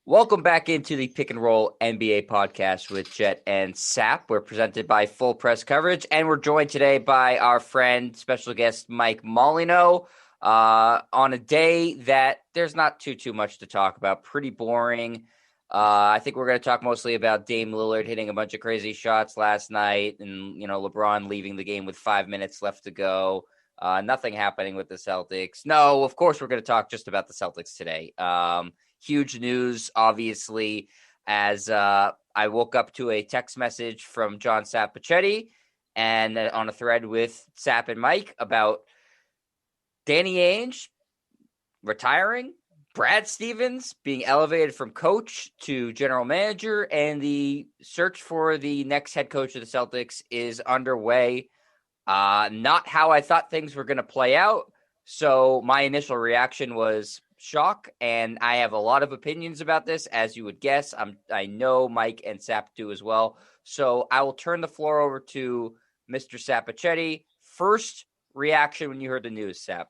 Welcome back into the Pick and Roll NBA podcast with Jet and Sap. We're presented by Full Press Coverage, and we're joined today by our friend, special guest Mike Molyneaux, on a day that there's not too much to talk about. Pretty boring. I think we're going to talk mostly about Dame Lillard hitting a bunch of crazy shots last night, and LeBron leaving the game with 5 minutes left to go. Nothing happening with the Celtics. No, of course we're going to talk just about the Celtics today. Huge news, obviously, as I woke up to a text message from John Sapachetti and on a thread with Sap and Mike about Danny Ainge retiring, Brad Stevens being elevated from coach to general manager, and the search for the next head coach of the Celtics is underway. Not how I thought things were going to play out. So my initial reaction was shock, and I have a lot of opinions about this, as you would guess. I know Mike and Sap do as well. So I will turn the floor over to Mr. Sapachetti. First reaction when you heard the news, Sap.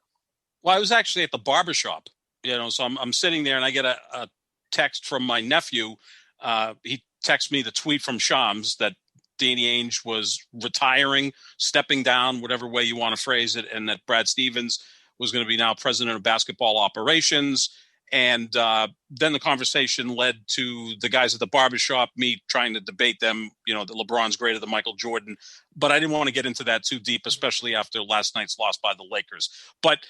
Well, I was actually at the barbershop, so I'm sitting there and I get a text from my nephew. He texts me the tweet from Shams that Danny Ainge was retiring, stepping down, whatever way you want to phrase it, and that Brad Stevens was going to be now president of basketball operations. And then the conversation led to the guys at the barbershop, me trying to debate them, that LeBron's greater than Michael Jordan. But I didn't want to get into that too deep, especially after last night's loss by the Lakers. But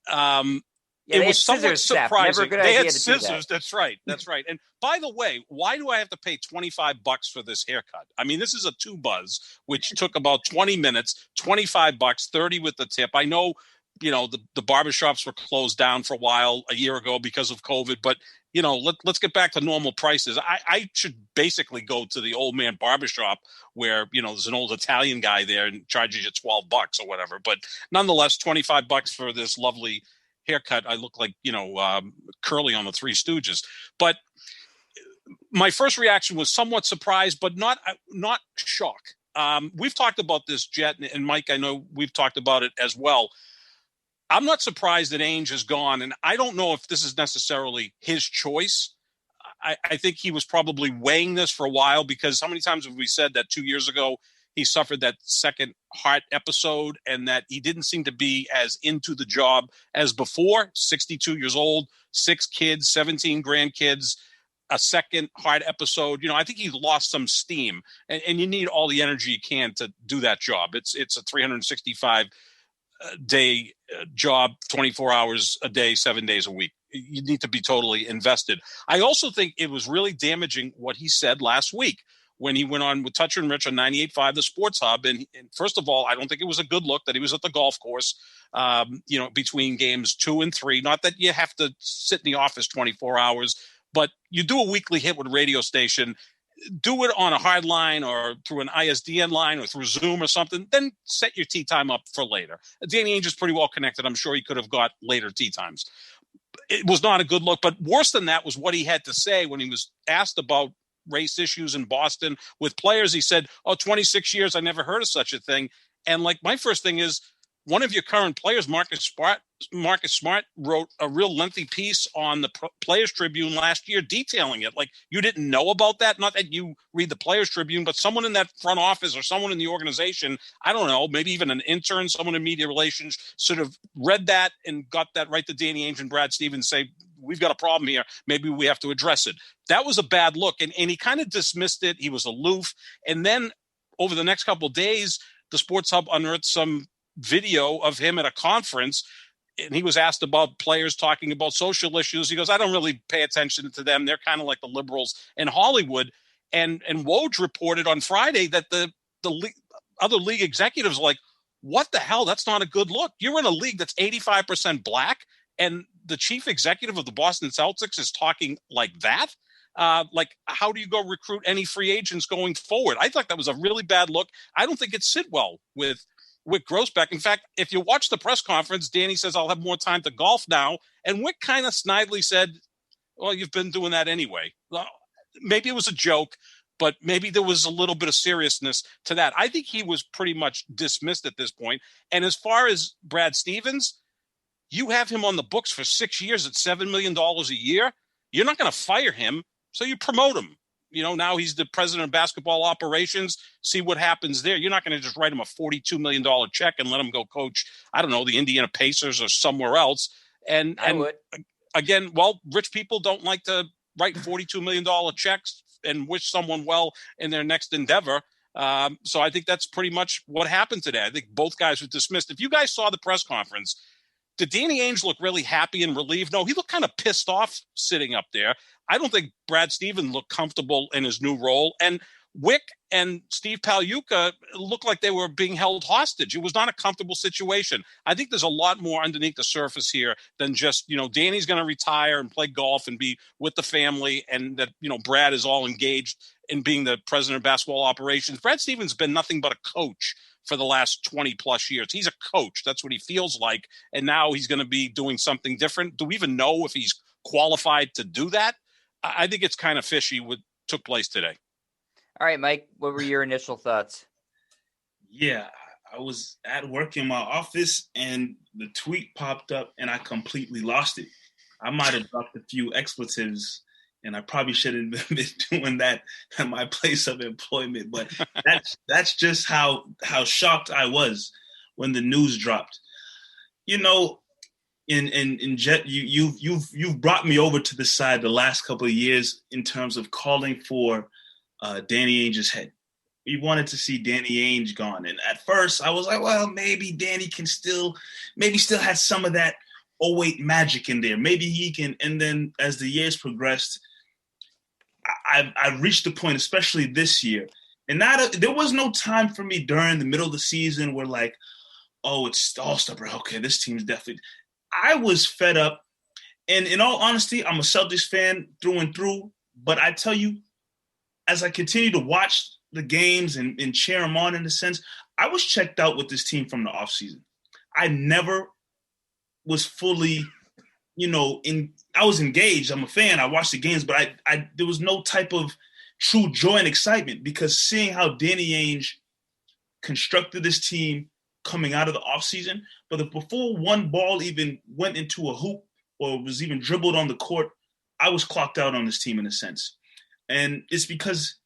it was somewhat surprising. They had scissors. That's right. And by the way, why do I have to pay $25 for this haircut? I mean, this is a two buzz, which took about 20 minutes, $25, 30 with the tip. I know, the barbershops were closed down for a while a year ago because of COVID, but let's get back to normal prices. I should basically go to the old man barbershop where, there's an old Italian guy there and charges you $12 or whatever. But nonetheless, $25 for this lovely haircut. I look like, Curly on the Three Stooges. But my first reaction was somewhat surprised, but not shock. We've talked about this, Jet, and Mike, I know we've talked about it as well. I'm not surprised that Ainge is gone, and I don't know if this is necessarily his choice. I think he was probably weighing this for a while, because how many times have we said that 2 years ago he suffered that second heart episode and that he didn't seem to be as into the job as before? 62 years old, 6 kids, 17 grandkids, a second heart episode. I think he lost some steam, and you need all the energy you can to do that job. It's a 365 day job, 24 hours a day, 7 days a week. You need to be totally invested. I also think it was really damaging what he said last week when he went on with Toucher and Rich on 98.5, the Sports Hub. And first of all, I don't think it was a good look that he was at the golf course, between games 2 and 3. Not that you have to sit in the office 24 hours, but you do a weekly hit with a radio station. Do it on a hard line or through an ISDN line or through Zoom or something, then set your tee time up for later. Danny Ainge is pretty well connected. I'm sure he could have got later tee times. It was not a good look, but worse than that was what he had to say when he was asked about race issues in Boston with players. He said, 26 years, I never heard of such a thing. And my first thing is, one of your current players, Marcus Smart, wrote a real lengthy piece on the Players Tribune last year detailing it. You didn't know about that? Not that you read the Players Tribune, but someone in that front office or someone in the organization, I don't know, maybe even an intern, someone in media relations, sort of read that and got that right to Danny Ainge and Brad Stevens, say, we've got a problem here. Maybe we have to address it. That was a bad look. And he kind of dismissed it. He was aloof. And then over the next couple of days, the Sports Hub unearthed some video of him at a conference, and he was asked about players talking about social issues. He goes, I don't really pay attention to them. They're kind of like the liberals in Hollywood. And Woj reported on Friday that the other league executives are like, what the hell? That's not a good look. You're in a league that's 85% black, and the chief executive of the Boston Celtics is talking like that. How do you go recruit any free agents going forward? I thought that was a really bad look. I don't think it sit well with Wick Grossbeck. In fact, if you watch the press conference, Danny says, I'll have more time to golf now. And Wick kind of snidely said, well, you've been doing that anyway. Maybe it was a joke, but maybe there was a little bit of seriousness to that. I think he was pretty much dismissed at this point. And as far as Brad Stevens, you have him on the books for 6 years at $7 million a year. You're not going to fire him. So you promote him. Now he's the president of basketball operations. See what happens there. You're not going to just write him a $42 million check and let him go coach, I don't know, the Indiana Pacers or somewhere else. And I would. Again, rich people don't like to write $42 million checks and wish someone well in their next endeavor. So I think that's pretty much what happened today. I think both guys were dismissed. If you guys saw the press conference, did Danny Ainge look really happy and relieved? No, he looked kind of pissed off sitting up there. I don't think Brad Stevens looked comfortable in his new role. And Wick and Steve Pagliuca looked like they were being held hostage. It was not a comfortable situation. I think there's a lot more underneath the surface here than just, Danny's going to retire and play golf and be with the family, and that, Brad is all engaged in being the president of basketball operations. Brad Stevens has been nothing but a coach for the last 20 plus years. He's a coach. That's what he feels like. And now he's going to be doing something different. Do we even know if he's qualified to do that? I think it's kind of fishy what took place today. All right, Mike, what were your initial thoughts? Yeah, I was at work in my office and the tweet popped up and I completely lost it. I might have dropped a few expletives and I probably shouldn't have been doing that at my place of employment. But that's just how shocked I was when the news dropped. In Jet, you've brought me over to the side the last couple of years in terms of calling for Danny Ainge's head. We wanted to see Danny Ainge gone, and at first I was like, well, maybe Danny can still has some of that 08 magic in there. Maybe he can. And then as the years progressed, I reached the point, especially this year, and there was no time for me during the middle of the season where like, oh, it's all-star break. Okay, this team's definitely. I was fed up, and in all honesty, I'm a Celtics fan through and through. But I tell you, as I continue to watch the games and cheer them on in a sense, I was checked out with this team from the offseason. I never was fully, I was engaged. I'm a fan. I watched the games, but I there was no type of true joy and excitement because seeing how Danny Ainge constructed this team coming out of the offseason, but before one ball even went into a hoop or was even dribbled on the court, I was clocked out on this team in a sense. And it's because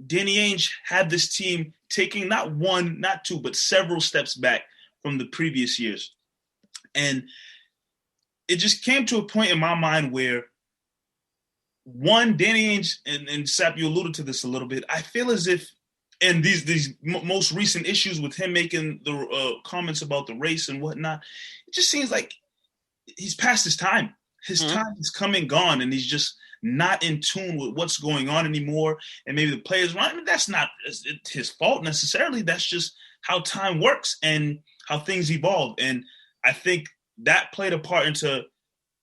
Danny Ainge had this team taking not one, not two, but several steps back from the previous years. And it just came to a point in my mind where, one, Danny Ainge, and Sap, you alluded to this a little bit, I feel as if, and these most recent issues with him making the comments about the race and whatnot, it just seems like he's past his time. His time is come and gone, and he's just not in tune with what's going on anymore. And maybe the players, that's not his fault necessarily. That's just how time works and how things evolve. And I think that played a part into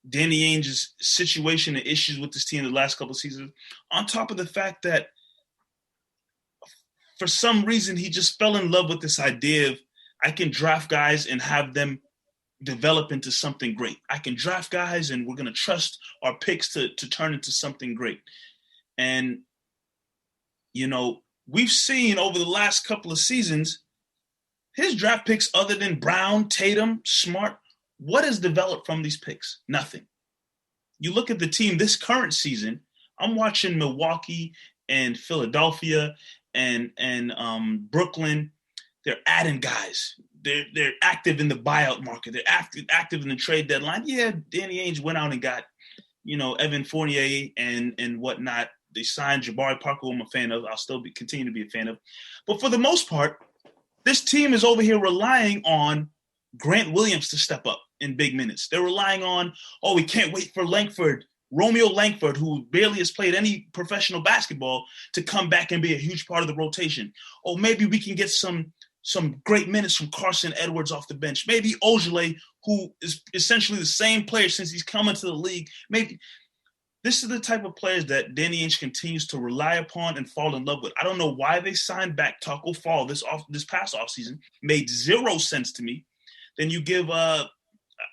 Danny Ainge's situation and issues with this team the last couple of seasons, on top of the fact that for some reason he just fell in love with this idea of I can draft guys and have them develop into something great. I can draft guys and we're going to trust our picks to turn into something great. And, we've seen over the last couple of seasons, his draft picks, other than Brown, Tatum, Smart, what has developed from these picks? Nothing. You look at the team this current season, I'm watching Milwaukee and Philadelphia and Brooklyn. They're adding guys. They're active in the buyout market. They're active in the trade deadline. Yeah, Danny Ainge went out and got, Evan Fournier and whatnot. They signed Jabari Parker, who I'm a fan of. I'll still continue to be a fan of. But for the most part, this team is over here relying on Grant Williams to step up in big minutes. They're relying on, we can't wait for Romeo Langford, who barely has played any professional basketball, to come back and be a huge part of the rotation. Maybe we can get some great minutes from Carson Edwards off the bench. Maybe Ojale, who is essentially the same player since he's come into the league. Maybe this is the type of players that Danny Ainge continues to rely upon and fall in love with. I don't know why they signed back Taco Fall this past offseason. Made zero sense to me. Then you give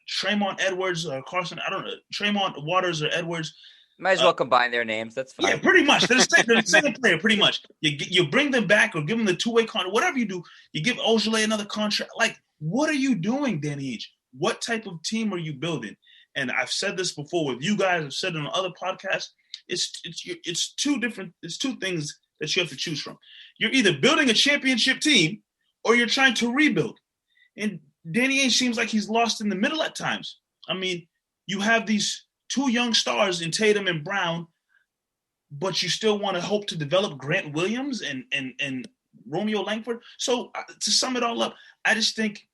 Tremont Edwards or Carson, I don't know, Tremont Waters or Edwards. Might as well combine their names. That's fine. Yeah, pretty much. They're the same player, pretty much. You bring them back or give them the two-way contract, whatever you do. You give Ojale another contract. Like, what are you doing, Danny Ainge? What type of team are you building? And I've said this before with you guys. I've said it on other podcasts. it's two things that you have to choose from. You're either building a championship team or you're trying to rebuild. And Danny Ainge seems like he's lost in the middle at times. I mean, you have these two young stars in Tatum and Brown, but you still want to hope to develop Grant Williams and Romeo Langford. So to sum it all up, I just think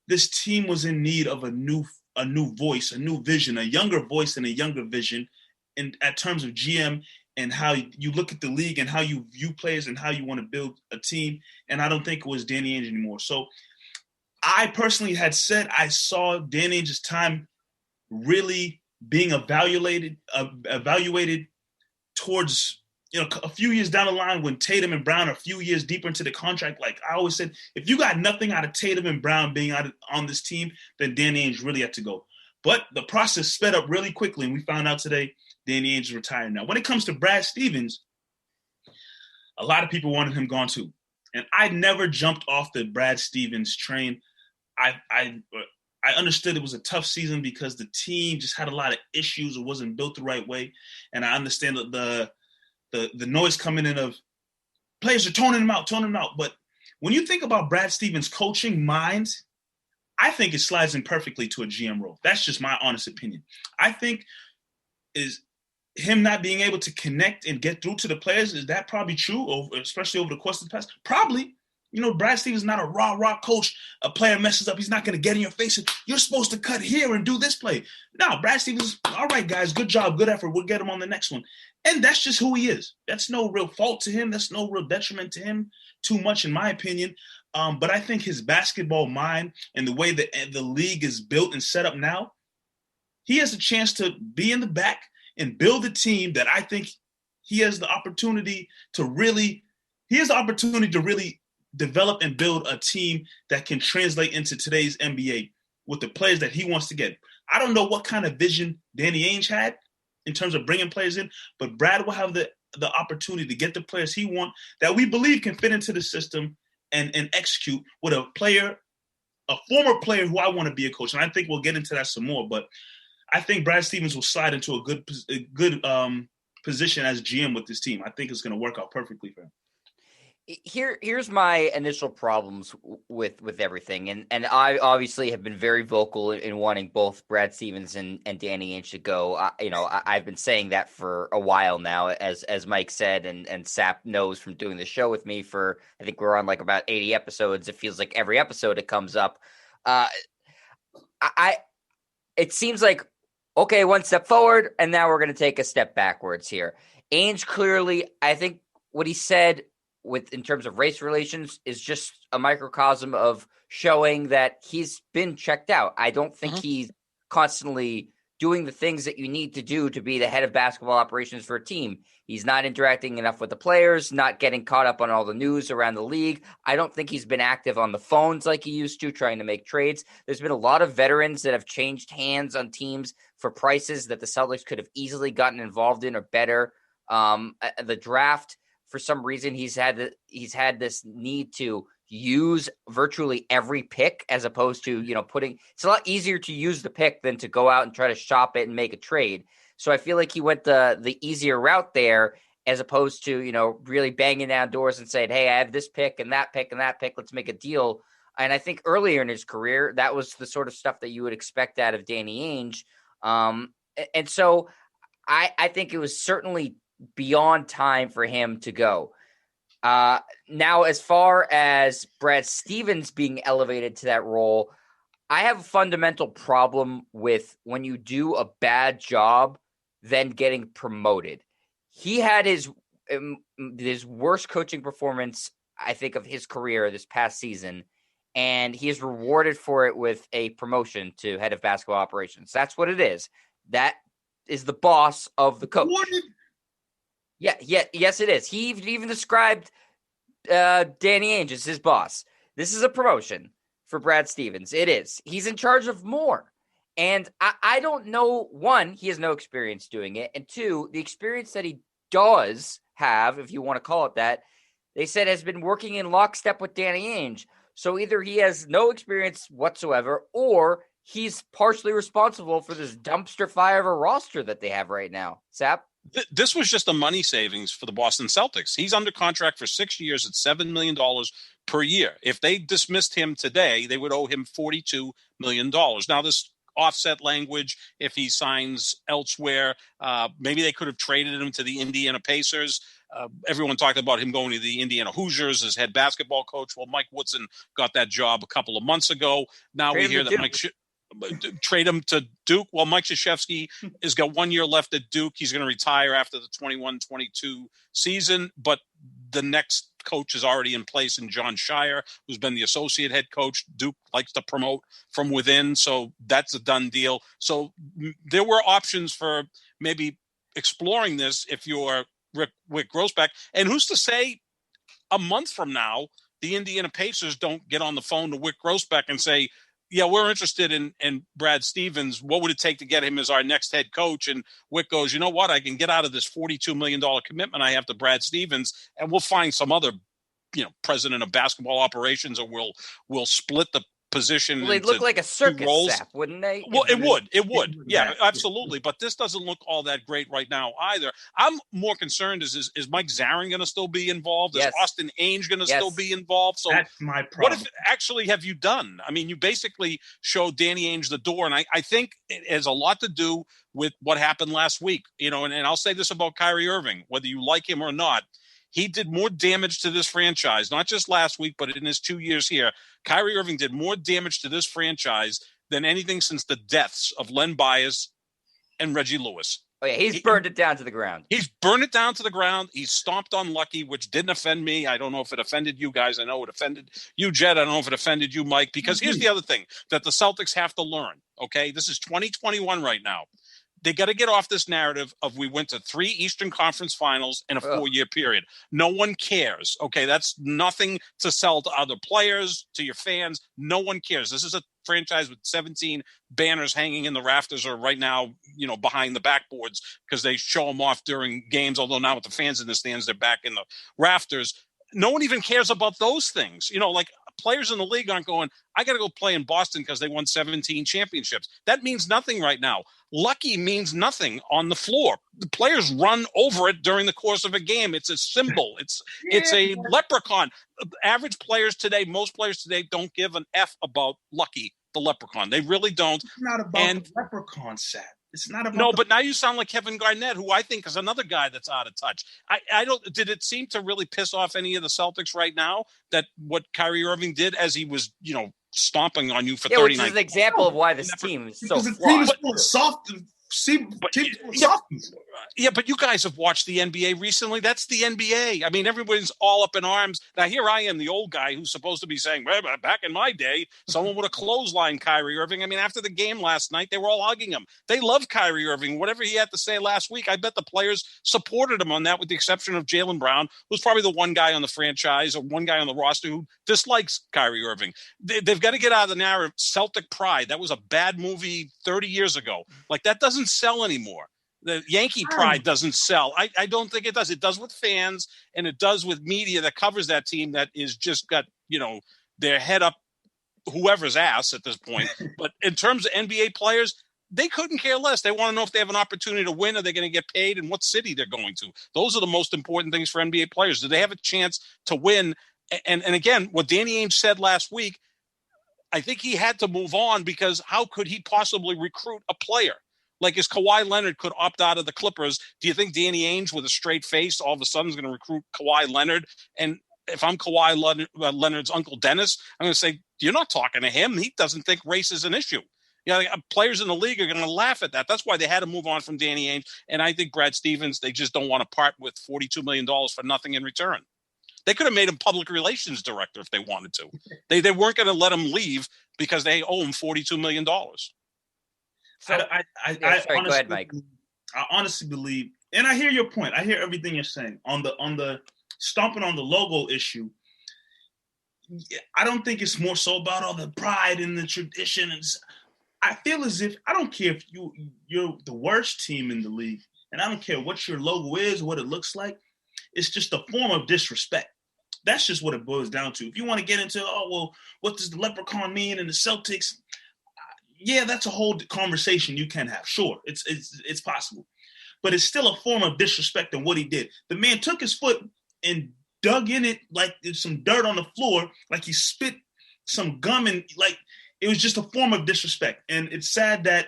this team was in need of a new voice, a new vision, a younger voice and a younger vision in at terms of GM and how you look at the league and how you view players and how you want to build a team. And I don't think it was Danny Ainge anymore. So I personally had said I saw Danny Ainge's time really being evaluated towards, a few years down the line when Tatum and Brown are a few years deeper into the contract. Like I always said, if you got nothing out of Tatum and Brown being on this team, then Danny Ainge really had to go. But the process sped up really quickly, and we found out today Danny Ainge is retired now. When it comes to Brad Stevens, a lot of people wanted him gone too. And I never jumped off the Brad Stevens train. I understood it was a tough season because the team just had a lot of issues. It wasn't built the right way. And I understand that the noise coming in of players are toning him out. But when you think about Brad Stevens' coaching mind, I think it slides in perfectly to a GM role. That's just my honest opinion. I think is him not being able to connect and get through to the players, is that probably true, especially over the course of the past? Probably. Brad Stevens is not a raw coach. A player messes up, he's not going to get in your face and you're supposed to cut here and do this play. No, Brad Stevens, all right, guys, good job, good effort. We'll get him on the next one. And that's just who he is. That's no real fault to him. That's no real detriment to him too much, in my opinion. But I think his basketball mind and the way that the league is built and set up now, he has a chance to be in the back and build a team that I think he has the opportunity to really develop and build a team that can translate into today's NBA with the players that he wants to get. I don't know what kind of vision Danny Ainge had in terms of bringing players in, but Brad will have the opportunity to get the players he wants that we believe can fit into the system and execute with a former player who I want to be a coach. And I think we'll get into that some more, but I think Brad Stevens will slide into a good position as GM with this team. I think it's going to work out perfectly for him. Here's my initial problems with everything, and I obviously have been very vocal in wanting both Brad Stevens and Danny Ainge to go. I've been saying that for a while now, as Mike said, and Sap knows from doing the show with me for, I think we're on like about 80 episodes. It feels like every episode it comes up. It seems like, okay, one step forward, and now we're going to take a step backwards here. Ainge clearly, I think what he said in terms of race relations is just a microcosm of showing that he's been checked out. I don't think he's constantly doing the things that you need to do to be the head of basketball operations for a team. He's not interacting enough with the players, not getting caught up on all the news around the league. I don't think he's been active on the phones like he used to, trying to make trades. There's been a lot of veterans that have changed hands on teams for prices that the Celtics could have easily gotten involved in or better. The draft, for some reason, he's had this need to use virtually every pick as opposed to, it's a lot easier to use the pick than to go out and try to shop it and make a trade. So I feel like he went the easier route there as opposed to, really banging down doors and saying, hey, I have this pick and that pick and that pick. Let's make a deal. And I think earlier in his career, that was the sort of stuff that you would expect out of Danny Ainge. And so I think it was certainly beyond time for him to go. Now, as far as Brad Stevens being elevated to that role, I have a fundamental problem with when you do a bad job, then getting promoted. He had his worst coaching performance, I think, of his career this past season, and he is rewarded for it with a promotion to head of basketball operations. That's what it is. That is the boss of the coach. Yes, it is. He even described Danny Ainge as his boss. This is a promotion for Brad Stevens. It is. He's in charge of more. And I don't know, one, he has no experience doing it. And two, the experience that he does have, if you want to call it that, they said has been working in lockstep with Danny Ainge. So either he has no experience whatsoever, or he's partially responsible for this dumpster fire of a roster that they have right now. Sap? This was just a money savings for the Boston Celtics. He's under contract for 6 years at $7 million per year. If they dismissed him today, they would owe him $42 million. Now, this offset language, if he signs elsewhere, maybe they could have traded him to the Indiana Pacers. Everyone talked about him going to the Indiana Hoosiers as head basketball coach. Well, Mike Woodson got that job a couple of months ago. Now we hear that trade him to Duke. Well, Mike Krzyzewski has got 1 year left at Duke. He's going to retire after the 21-22 season, but the next coach is already in place in John Shire, who's been the associate head coach. Duke likes to promote from within, so that's a done deal. So there were options for maybe exploring this if you're Rick Grossbeck. And who's to say a month from now, the Indiana Pacers don't get on the phone to Rick Grossbeck and say, yeah, we're interested in Brad Stevens. What would it take to get him as our next head coach? And Wick goes, you know what? I can get out of this $42 million commitment I have to Brad Stevens, and we'll find some other, president of basketball operations, or we'll split the position. Well, they'd look like a circus sap, wouldn't they? Well, it would. Yeah, absolutely. But this doesn't look all that great right now either. I'm more concerned is Mike Zarin going to still be involved? Is Austin Ainge going to still be involved? So that's my problem. What actually have you done? I mean, you basically showed Danny Ainge the door, and I think it has a lot to do with what happened last week. And I'll say this about Kyrie Irving, whether you like him or not. He did more damage to this franchise, not just last week, but in his 2 years here. Kyrie Irving did more damage to this franchise than anything since the deaths of Len Bias and Reggie Lewis. Oh, yeah, he's burned it down to the ground. He's burned it down to the ground. He stomped on Lucky, which didn't offend me. I don't know if it offended you guys. I know it offended you, Jed. I don't know if it offended you, Mike, because here's the other thing that the Celtics have to learn, okay? This is 2021 right now. They got to get off this narrative of we went to 3 Eastern Conference Finals in a 4-year period. No one cares. Okay, that's nothing to sell to other players, to your fans. No one cares. This is a franchise with 17 banners hanging in the rafters, or right now, behind the backboards, because they show them off during games. Although now with the fans in the stands, they're back in the rafters. No one even cares about those things. Like players in the league aren't going, I got to go play in Boston because they won 17 championships. That means nothing right now. Lucky means nothing on the floor. The players run over it during the course of a game. It's a symbol. It's a leprechaun. Average players today, most players today don't give an F about Lucky, the leprechaun. They really don't. It's not about the leprechaun set. It's not about but now you sound like Kevin Garnett, who I think is another guy that's out of touch. I don't. Did it seem to really piss off any of the Celtics right now that what Kyrie Irving did as he was, stomping on you for 39? Which is an example of why this team is so flawed. Soft. But you guys have watched the NBA recently. That's the NBA. I mean, everyone's all up in arms. Now, here I am, the old guy who's supposed to be saying, well, back in my day, someone would have clotheslined Kyrie Irving. I mean, after the game last night, they were all hugging him. They love Kyrie Irving. Whatever he had to say last week, I bet the players supported him on that, with the exception of Jaylen Brown, who's probably the one guy on the franchise or one guy on the roster who dislikes Kyrie Irving. They've got to get out of the narrative. Celtic pride. That was a bad movie 30 years ago. Like, that doesn't sell anymore. The Yankee pride doesn't sell. I don't think it does. It does with fans, and it does with media that covers that team that is just got, their head up whoever's ass at this point. But in terms of NBA players, they couldn't care less. They want to know if they have an opportunity to win. Are they going to get paid, and what city they're going to? Those are the most important things for NBA players. Do they have a chance to win? And again, what Danny Ainge said last week, I think he had to move on, because how could he possibly recruit a player? Like, as Kawhi Leonard could opt out of the Clippers, do you think Danny Ainge, with a straight face, all of a sudden is going to recruit Kawhi Leonard? And if I'm Kawhi Leonard's Uncle Dennis, I'm going to say, you're not talking to him. He doesn't think race is an issue. Players in the league are going to laugh at that. That's why they had to move on from Danny Ainge. And I think Brad Stevens, they just don't want to part with $42 million for nothing in return. They could have made him public relations director if they wanted to. They weren't going to let him leave because they owe him $42 million. So I honestly, go ahead, Mike. I honestly believe, and I hear your point. I hear everything you're saying on the stomping on the logo issue. I don't think it's more so about all the pride and the tradition. And I feel as if, I don't care if you're the worst team in the league, and I don't care what your logo is, what it looks like. It's just a form of disrespect. That's just what it boils down to. If you want to get into, what does the leprechaun mean in the Celtics? Yeah, that's a whole conversation you can have. Sure, it's possible. but it's still a form of disrespect in what he did. The man took his foot and dug in it like there's some dirt on the floor, like he spit some gum, and like it was just a form of disrespect. And it's sad that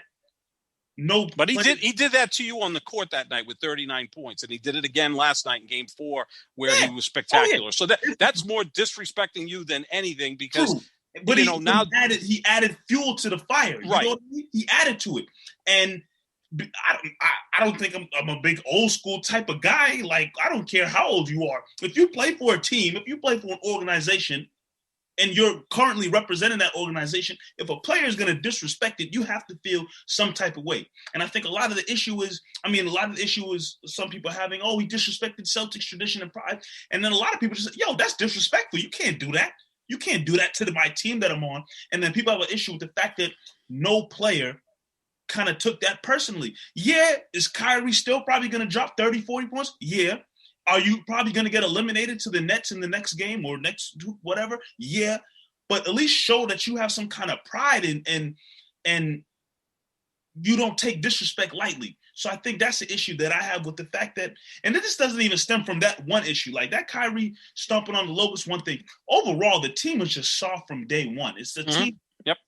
But he did that to you on the court that night with 39 points, and he did it again last night in Game 4 where he was spectacular. So that's more disrespecting you than anything because but he added fuel to the fire. You know what I mean? He added to it, and I don't think I'm a big old school type of guy. Like, I don't care how old you are. If you play for a team, if you play for an organization, and you're currently representing that organization, if a player is going to disrespect it, you have to feel some type of way. And I think a lot of the issue is some people having, he disrespected Celtics tradition and pride. And then a lot of people just say, that's disrespectful. You can't do that. You can't do that to my team that I'm on. And then people have an issue with the fact that no player kind of took that personally. Yeah, is Kyrie still probably going to drop 30, 40 points? Yeah. Are you probably going to get eliminated to the Nets in the next game or next whatever? Yeah, but at least show that you have some kind of pride and you don't take disrespect lightly. So I think that's the issue that I have with the fact that, and this doesn't even stem from that one issue. Like that Kyrie stomping on the locust, one thing. Overall, the team was just soft from day one. It's the team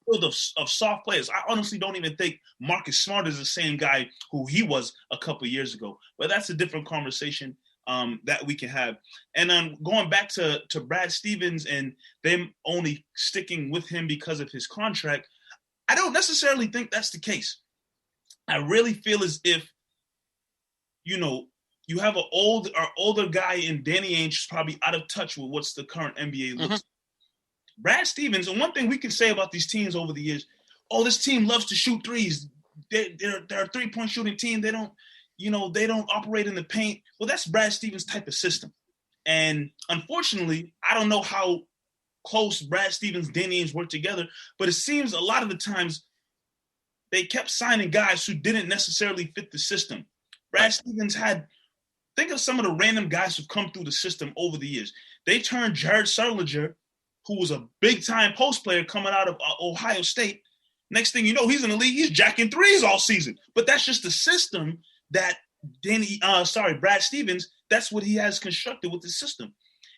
filled of soft players. I honestly don't even think Marcus Smart is the same guy who he was a couple of years ago. But that's a different conversation that we can have. And then going back to Brad Stevens and them only sticking with him because of his contract, I don't necessarily think that's the case. I really feel as if, you have an older guy in Danny Ainge who's probably out of touch with what's the current NBA looks like. Brad Stevens, and one thing we can say about these teams over the years, this team loves to shoot threes. They're a three-point shooting team. They don't operate in the paint. Well, that's Brad Stevens' type of system. And unfortunately, I don't know how close Brad Stevens and Danny Ainge work together, but it seems a lot of the times they kept signing guys who didn't necessarily fit the system. Brad Stevens think of some of the random guys who've come through the system over the years. They turned Jared Sullinger, who was a big-time post player coming out of Ohio State. Next thing you know, he's in the league. He's jacking threes all season. But that's just the system that Brad Stevens, that's what he has constructed with the system.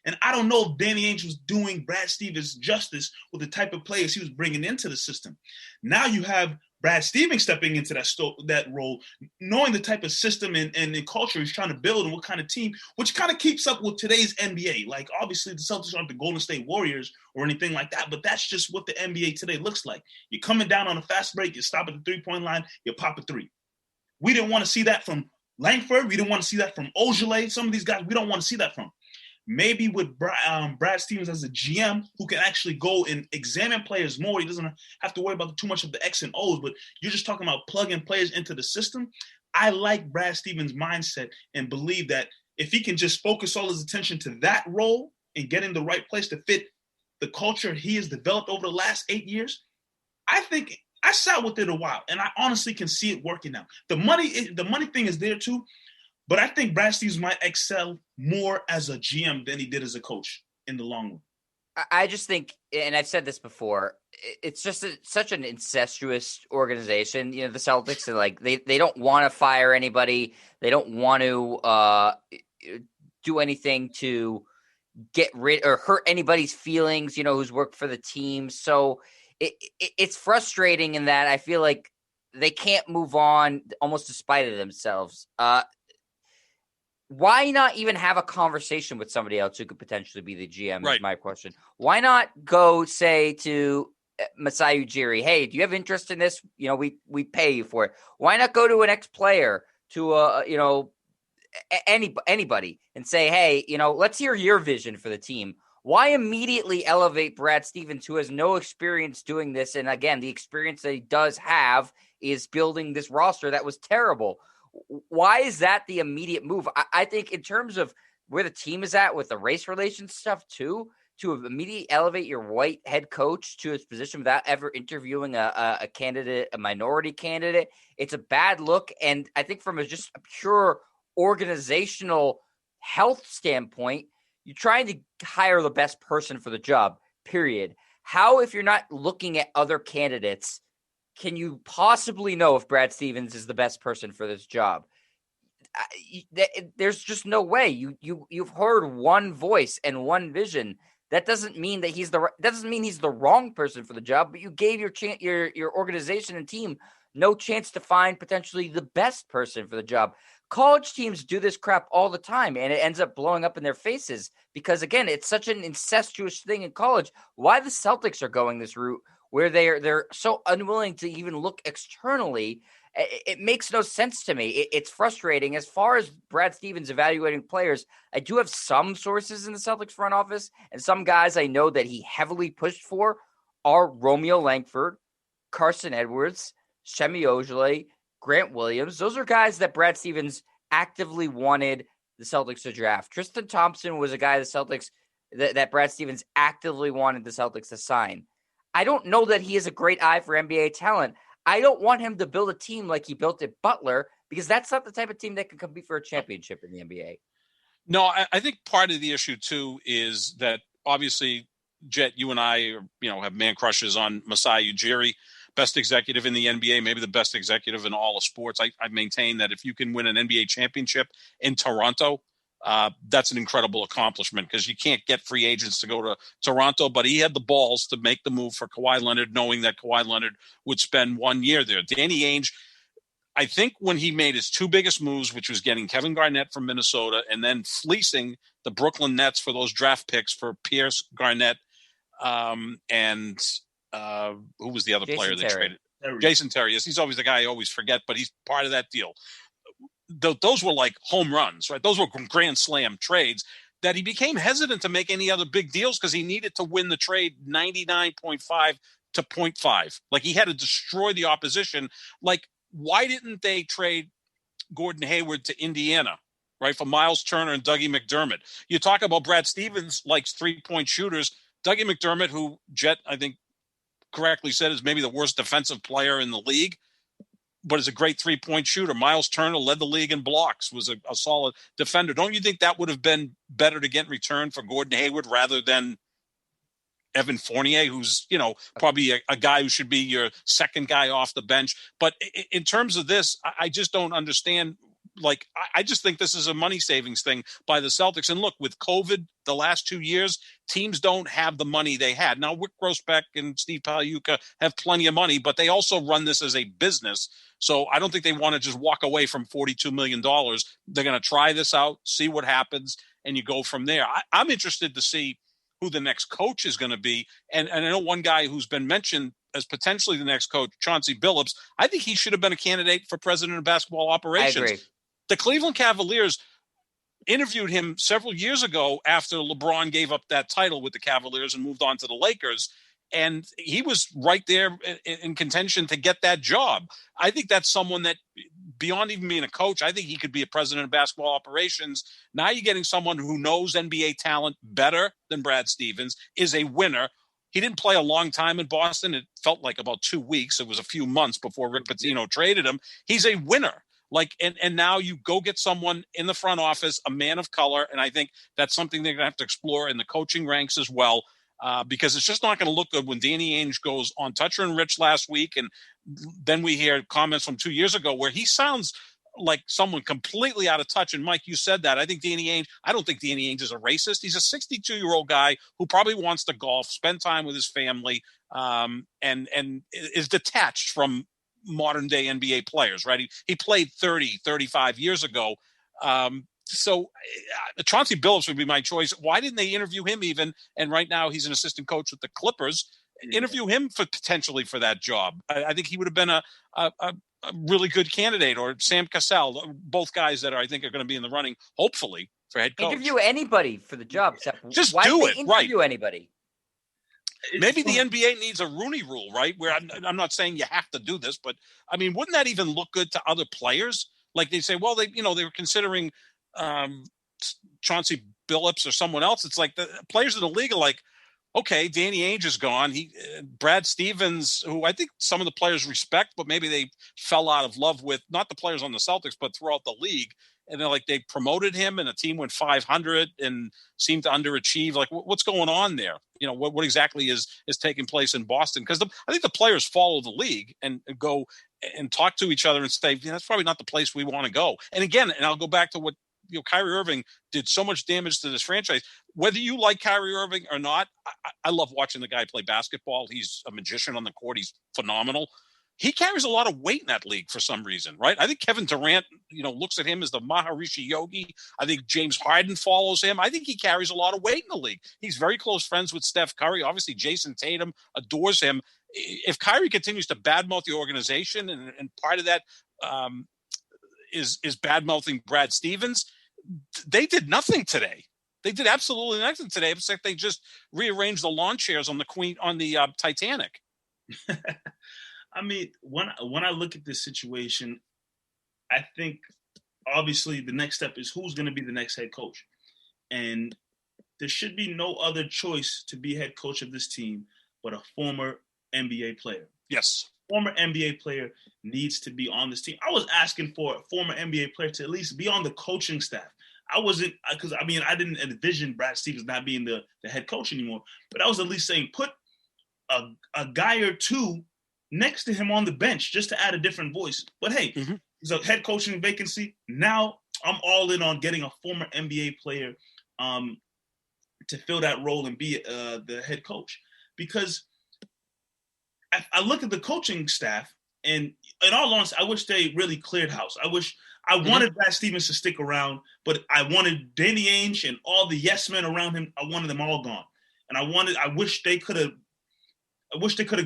And I don't know if Danny Ainge was doing Brad Stevens justice with the type of players he was bringing into the system. Now you have Brad Stevens stepping into that role, knowing the type of system and the culture he's trying to build and what kind of team, which kind of keeps up with today's NBA. Like, obviously, the Celtics aren't the Golden State Warriors or anything like that, but that's just what the NBA today looks like. You're coming down on a fast break, you stop at the three-point line, you pop a three. We didn't want to see that from Langford. We didn't want to see that from Ojale. Some of these guys, we don't want to see that from. Maybe with Brad Stevens as a GM who can actually go and examine players more. He doesn't have to worry about too much of the X and O's, but you're just talking about plugging players into the system. I like Brad Stevens' mindset and believe that if he can just focus all his attention to that role and get in the right place to fit the culture he has developed over the last 8 years, I think I sat with it a while, and I honestly can see it working now. The money thing is there too, but I think Brad Stevens might excel more as a GM than he did as a coach in the long run. I just think, and I've said this before, it's just such an incestuous organization, the Celtics, and like they don't want to fire anybody. They don't want to do anything to get rid or hurt anybody's feelings, who's worked for the team. So it's frustrating in that I feel like they can't move on almost despite of themselves. Why not even have a conversation with somebody else who could potentially be the GM is my question. Why not go say to Masai Ujiri, hey, do you have interest in this? We pay you for it. Why not go to an ex-player, to, anybody and say, hey, let's hear your vision for the team. Why immediately elevate Brad Stevens, who has no experience doing this? And again, the experience that he does have is building this roster that was terrible. Why is that the immediate move? I think in terms of where the team is at with the race relations stuff too, to immediately elevate your white head coach to his position without ever interviewing a candidate, a minority candidate, it's a bad look. And I think from just a pure organizational health standpoint, you're trying to hire the best person for the job, period. How, if you're not looking at other candidates, can you possibly know if Brad Stevens is the best person for this job? there's just no way. You've heard one voice and one vision. That doesn't mean that he's the wrong person for the job, but you gave your organization and team no chance to find potentially the best person for the job. College teams do this crap all the time, and it ends up blowing up in their faces because, again, it's such an incestuous thing in college. Why the Celtics are going this route where they're so unwilling to even look externally, it makes no sense to me. It's frustrating. As far as Brad Stevens evaluating players, I do have some sources in the Celtics front office, and some guys I know that he heavily pushed for are Romeo Langford, Carson Edwards, Semi Ojeleye, Grant Williams. Those are guys that Brad Stevens actively wanted the Celtics to draft. Tristan Thompson was a guy the Celtics that Brad Stevens actively wanted the Celtics to sign. I don't know that he has a great eye for NBA talent. I don't want him to build a team like he built at Butler, because that's not the type of team that can compete for a championship in the NBA. No, I think part of the issue too is that obviously, Jet, you and I, have man crushes on Masai Ujiri, best executive in the NBA, maybe the best executive in all of sports. I maintain that if you can win an NBA championship in Toronto, that's an incredible accomplishment, because you can't get free agents to go to Toronto, but he had the balls to make the move for Kawhi Leonard, knowing that Kawhi Leonard would spend 1 year there. Danny Ainge, I think when he made his two biggest moves, which was getting Kevin Garnett from Minnesota and then fleecing the Brooklyn Nets for those draft picks for Pierce Garnett, and who was the other player they traded? Jason Terry. Yes, he's always the guy I always forget, but he's part of that deal. Those were like home runs, right? Those were grand slam trades that he became hesitant to make any other big deals because he needed to win the trade 99.5 to 0.5. Like, he had to destroy the opposition. Like, why didn't they trade Gordon Hayward to Indiana, right, for Miles Turner and Dougie McDermott? You talk about Brad Stevens likes 3-point shooters. Dougie McDermott, who Jet, I think, correctly said is maybe the worst defensive player in the league, but is a great 3-point shooter. Miles Turner led the league in blocks, was a solid defender. Don't you think that would have been better to get in return for Gordon Hayward rather than Evan Fournier, who's, probably a guy who should be your second guy off the bench? But in terms of this, I just don't understand. Like, I just think this is a money savings thing by the Celtics. And look, with COVID the last 2 years, teams don't have the money they had. Now, Wick Grossbeck and Steve Pagliuca have plenty of money, but they also run this as a business. So I don't think they want to just walk away from $42 million. They're going to try this out, see what happens, and you go from there. I'm interested to see who the next coach is going to be. And I know one guy who's been mentioned as potentially the next coach, Chauncey Billups. I think he should have been a candidate for president of basketball operations. I agree. The Cleveland Cavaliers interviewed him several years ago after LeBron gave up that title with the Cavaliers and moved on to the Lakers. And he was right there in contention to get that job. I think that's someone that, beyond even being a coach, I think he could be a president of basketball operations. Now you're getting someone who knows NBA talent better than Brad Stevens, is a winner. He didn't play a long time in Boston. It felt like about 2 weeks. It was a few months before Rick Pitino traded him. He's a winner. Like, and now you go get someone in the front office, a man of color, and I think that's something they're going to have to explore in the coaching ranks as well, because it's just not going to look good when Danny Ainge goes on Toucher and Rich last week, and then we hear comments from 2 years ago where he sounds like someone completely out of touch. And Mike, you said that. I don't think Danny Ainge is a racist. He's a 62-year-old guy who probably wants to golf, spend time with his family, and is detached from modern day NBA players, right? He played 35 years ago. So Chauncey Billups would be my choice. Why didn't they interview him even? And right now he's an assistant coach with the Clippers. Interview him potentially for that job. I think he would have been a really good candidate, or Sam Cassell, both guys that I think are going to be in the running, hopefully, for head coach. Interview anybody for the job. Just why do it, right? Interview anybody. Maybe the NBA needs a Rooney Rule, right? Where I'm not saying you have to do this, but I mean, wouldn't that even look good to other players? Like, they say, well, they were considering Chauncey Billups or someone else. It's like the players in the league are like, okay, Danny Ainge is gone. Brad Stevens, who I think some of the players respect, but maybe they fell out of love with, not the players on the Celtics, but throughout the league. And they're like, they promoted him and the team went 500 and seemed to underachieve. Like, what's going on there? What exactly is taking place in Boston? Because I think the players follow the league and go and talk to each other and say, that's probably not the place we want to go. And again, and I'll go back to what, Kyrie Irving did so much damage to this franchise. Whether you like Kyrie Irving or not, I love watching the guy play basketball. He's a magician on the court. He's phenomenal. He carries a lot of weight in that league for some reason, right? I think Kevin Durant, looks at him as the Maharishi Yogi. I think James Harden follows him. I think he carries a lot of weight in the league. He's very close friends with Steph Curry. Obviously, Jason Tatum adores him. If Kyrie continues to badmouth the organization, and part of that is badmouthing Brad Stevens, they did nothing today. They did absolutely nothing today, except they just rearranged the lawn chairs on the Titanic. I mean, when I look at this situation, I think obviously the next step is who's going to be the next head coach. And there should be no other choice to be head coach of this team but a former NBA player. Yes. Former NBA player needs to be on this team. I was asking for a former NBA player to at least be on the coaching staff. I wasn't, because I didn't envision Brad Stevens not being the head coach anymore, but I was at least saying put a guy or two next to him on the bench just to add a different voice. But hey, It's a head coaching vacancy. Now I'm all in on getting a former NBA player to fill that role and be the head coach, because I look at the coaching staff, and in all honesty, I wish they really cleared house. I wanted Brad Stevens to stick around, but I wanted Danny Ainge and all the yes men around him. I wanted them all gone. And I wish they could have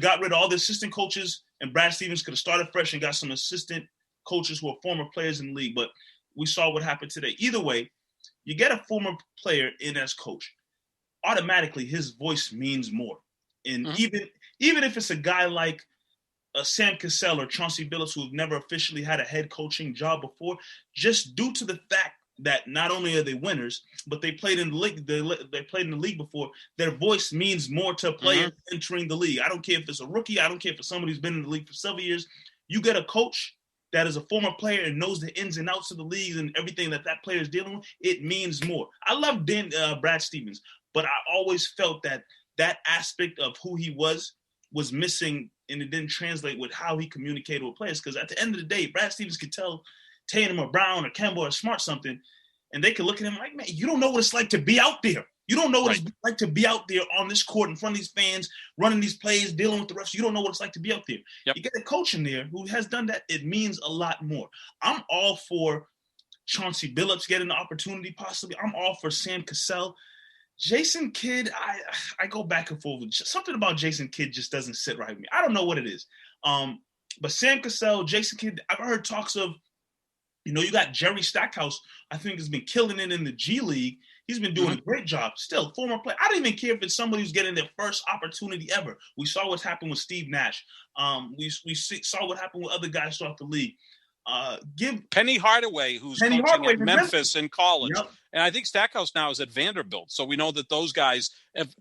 got rid of all the assistant coaches, and Brad Stevens could have started fresh and got some assistant coaches who are former players in the league. But we saw what happened today. Either way, you get a former player in as coach, automatically his voice means more. And even if it's a guy like Sam Cassell or Chauncey Billups, who have never officially had a head coaching job before, just due to the fact that not only are they winners, but they played in the league. They played in the league before. Their voice means more to a player entering the league. I don't care if it's a rookie. I don't care if it's somebody who's been in the league for several years. You get a coach that is a former player and knows the ins and outs of the league and everything that player is dealing with. It means more. I love Brad Stevens, but I always felt that aspect of who he was missing, and it didn't translate with how he communicated with players. Because at the end of the day, Brad Stevens could tell Tatum or Brown or Kemba or Smart something, and they could look at him like, man, you don't know what it's like to be out there. You don't know what it's like to be out there on this court in front of these fans, running these plays, dealing with the refs. You don't know what it's like to be out there. Yep. You get a coach in there who has done that. It means a lot more. I'm all for Chauncey Billups getting the opportunity possibly. I'm all for Sam Cassell. Jason Kidd, I go back and forth. Something about Jason Kidd just doesn't sit right with me. I don't know what it is. But Sam Cassell, Jason Kidd, I've heard talks of, you got Jerry Stackhouse, I think has been killing it in the G League. He's been doing a great job. Still, former player. I don't even care if it's somebody who's getting their first opportunity ever. We saw what's happened with Steve Nash. We saw what happened with other guys throughout the league. Give Penny Hardaway, who's coaching at Memphis in college. Yep. And I think Stackhouse now is at Vanderbilt. So we know that those guys have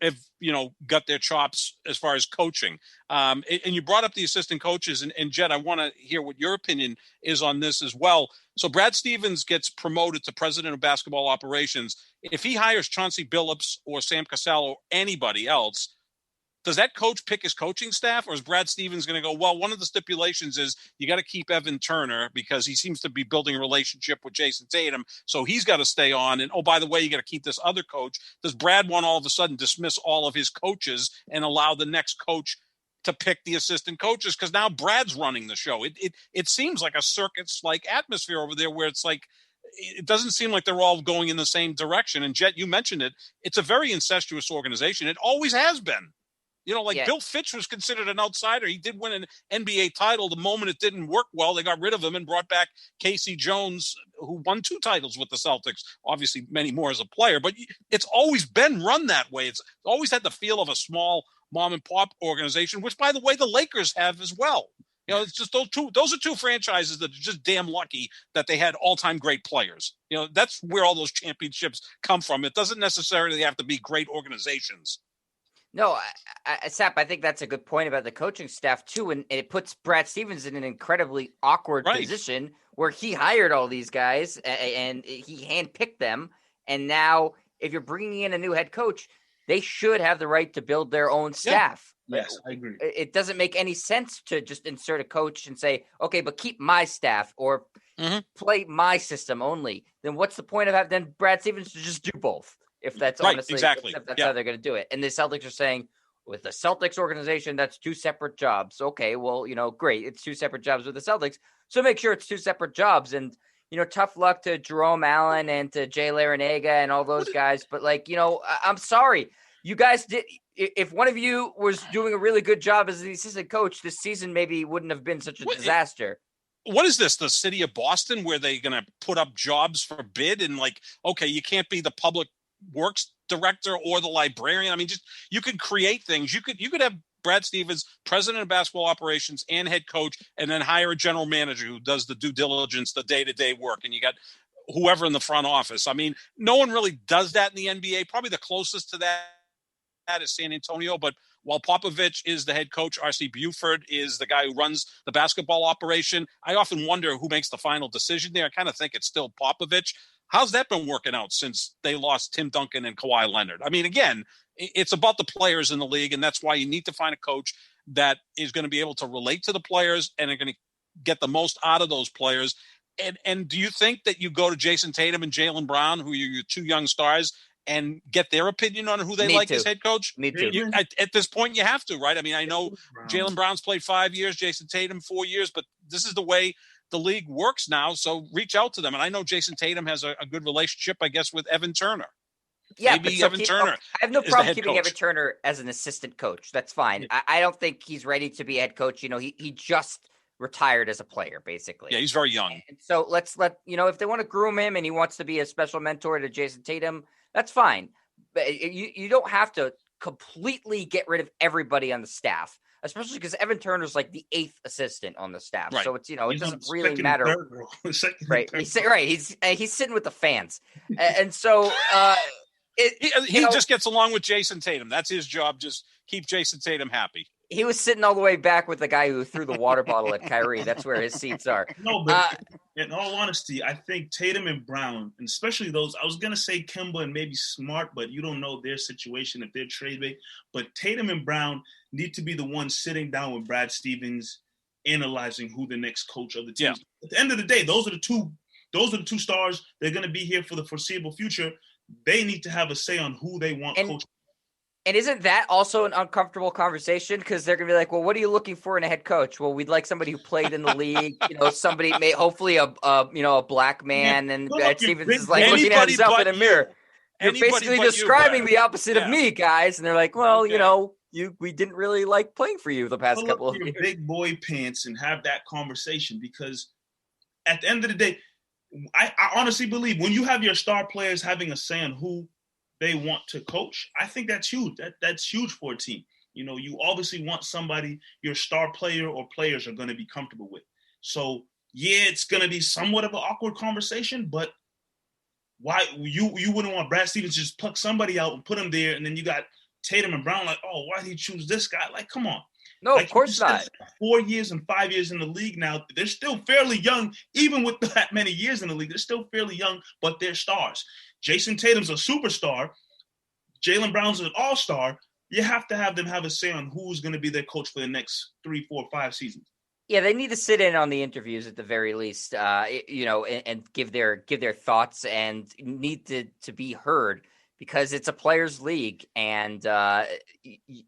got their chops as far as coaching. And you brought up the assistant coaches. And Jed, I want to hear what your opinion is on this as well. So Brad Stevens gets promoted to president of basketball operations. If he hires Chauncey Billups or Sam Cassell or anybody else, does that coach pick his coaching staff, or is Brad Stevens going to go, well, one of the stipulations is you got to keep Evan Turner because he seems to be building a relationship with Jason Tatum, so he's got to stay on. And, oh, by the way, you got to keep this other coach. Does Brad want all of a sudden dismiss all of his coaches and allow the next coach to pick the assistant coaches? Because now Brad's running the show. It seems like a circus-like atmosphere over there where it's like it doesn't seem like they're all going in the same direction. And, Jet, you mentioned it. It's a very incestuous organization. It always has been. Bill Fitch was considered an outsider. He did win an NBA title. The moment it didn't work well, they got rid of him and brought back Casey Jones, who won 2 titles with the Celtics, obviously many more as a player. But it's always been run that way. It's always had the feel of a small mom-and-pop organization, which, by the way, the Lakers have as well. It's just those are 2 franchises that are just damn lucky that they had all-time great players. That's where all those championships come from. It doesn't necessarily have to be great organizations. No, Sap, I think that's a good point about the coaching staff, too. And it puts Brad Stevens in an incredibly awkward position where he hired all these guys and he handpicked them. And now if you're bringing in a new head coach, they should have the right to build their own staff. Yes, I agree. It doesn't make any sense to just insert a coach and say, okay, but keep my staff or play my system only. Then what's the point of having then Brad Stevens to just do both? If that's Right, honestly, exactly. if that's how they're going to do it. And the Celtics are saying, with the Celtics organization, that's two separate jobs. Okay, well, great. It's two separate jobs with the Celtics. So make sure it's two separate jobs. And, tough luck to Jerome Allen and to Jay Larinaga and all those guys. But, I'm sorry. You guys did. If one of you was doing a really good job as the assistant coach, this season maybe wouldn't have been such a disaster. What is this? The city of Boston, where they're going to put up jobs for bid and okay, you can't be the public works director or the librarian. I mean, just you could create things. You could have Brad Stevens, president of basketball operations and head coach, and then hire a general manager who does the due diligence, the day-to-day work, and you got whoever in the front office. I mean, no one really does that in the NBA. Probably the closest to that is San Antonio, but while Popovich is the head coach, R.C. Buford is the guy who runs the basketball operation. I often wonder who makes the final decision there. I kind of think it's still Popovich. How's that been working out since they lost Tim Duncan and Kawhi Leonard? I mean, again, it's about the players in the league, and that's why you need to find a coach that is going to be able to relate to the players and are going to get the most out of those players. And do you think that you go to Jason Tatum and Jaylen Brown, who are your two young stars, and get their opinion on who they like as head coach? Me too. At this point, you have to, right? I mean, I know Jaylen Brown's played 5 years, Jason Tatum 4 years, but this is the way the league works now. So reach out to them. And I know Jason Tatum has a good relationship, I guess, with Evan Turner. Yeah, maybe Evan Turner. I have no problem keeping Evan Turner as an assistant coach. That's fine. Yeah. I don't think he's ready to be head coach. He just retired as a player, basically. Yeah, he's very young. And so let's if they want to groom him and he wants to be a special mentor to Jason Tatum, that's fine. But you don't have to completely get rid of everybody on the staff, especially because Evan Turner's like the 8th assistant on the staff. Right. So it's, it doesn't really matter. Right. He's sitting with the fans. And so he just gets along with Jason Tatum. That's his job. Just keep Jason Tatum happy. He was sitting all the way back with the guy who threw the water bottle at Kyrie. That's where his seats are. No, but in all honesty, I think Tatum and Brown, and especially those, I was going to say Kemba and maybe Smart, but you don't know their situation if they're trade bait. But Tatum and Brown need to be the ones sitting down with Brad Stevens, analyzing who the next coach of the team is. At the end of the day, those are the two stars. They're going to be here for the foreseeable future. They need to have a say on who they want coach. And isn't that also an uncomfortable conversation? Because they're going to be like, well, what are you looking for in a head coach? Well, we'd like somebody who played in the league, somebody hopefully a black man. And Brad Stevens is like looking at himself in a mirror. You're basically describing the opposite of me, guys. And they're like, well, we didn't really like playing for you the past couple of years. Big boy pants and have that conversation, because at the end of the day, I honestly believe when you have your star players having a say on who they want to coach, I think that's huge. That's huge for a team. You obviously want somebody your star player or players are going to be comfortable with. So yeah, it's going to be somewhat of an awkward conversation, but why you wouldn't want Brad Stevens to just pluck somebody out and put him there, and then you got Tatum and Brown like, oh, why did he choose this guy? Like, come on. No, of course not. 4 years and 5 years in the league now. They're still fairly young, even with that many years in the league. They're still fairly young, but they're stars. Jason Tatum's a superstar. Jaylen Brown's an all-star. You have to have them have a say on who's going to be their coach for the next 3, 4, 5 seasons. Yeah, they need to sit in on the interviews at the very least, and give their thoughts and need to be heard, because it's a players' league, and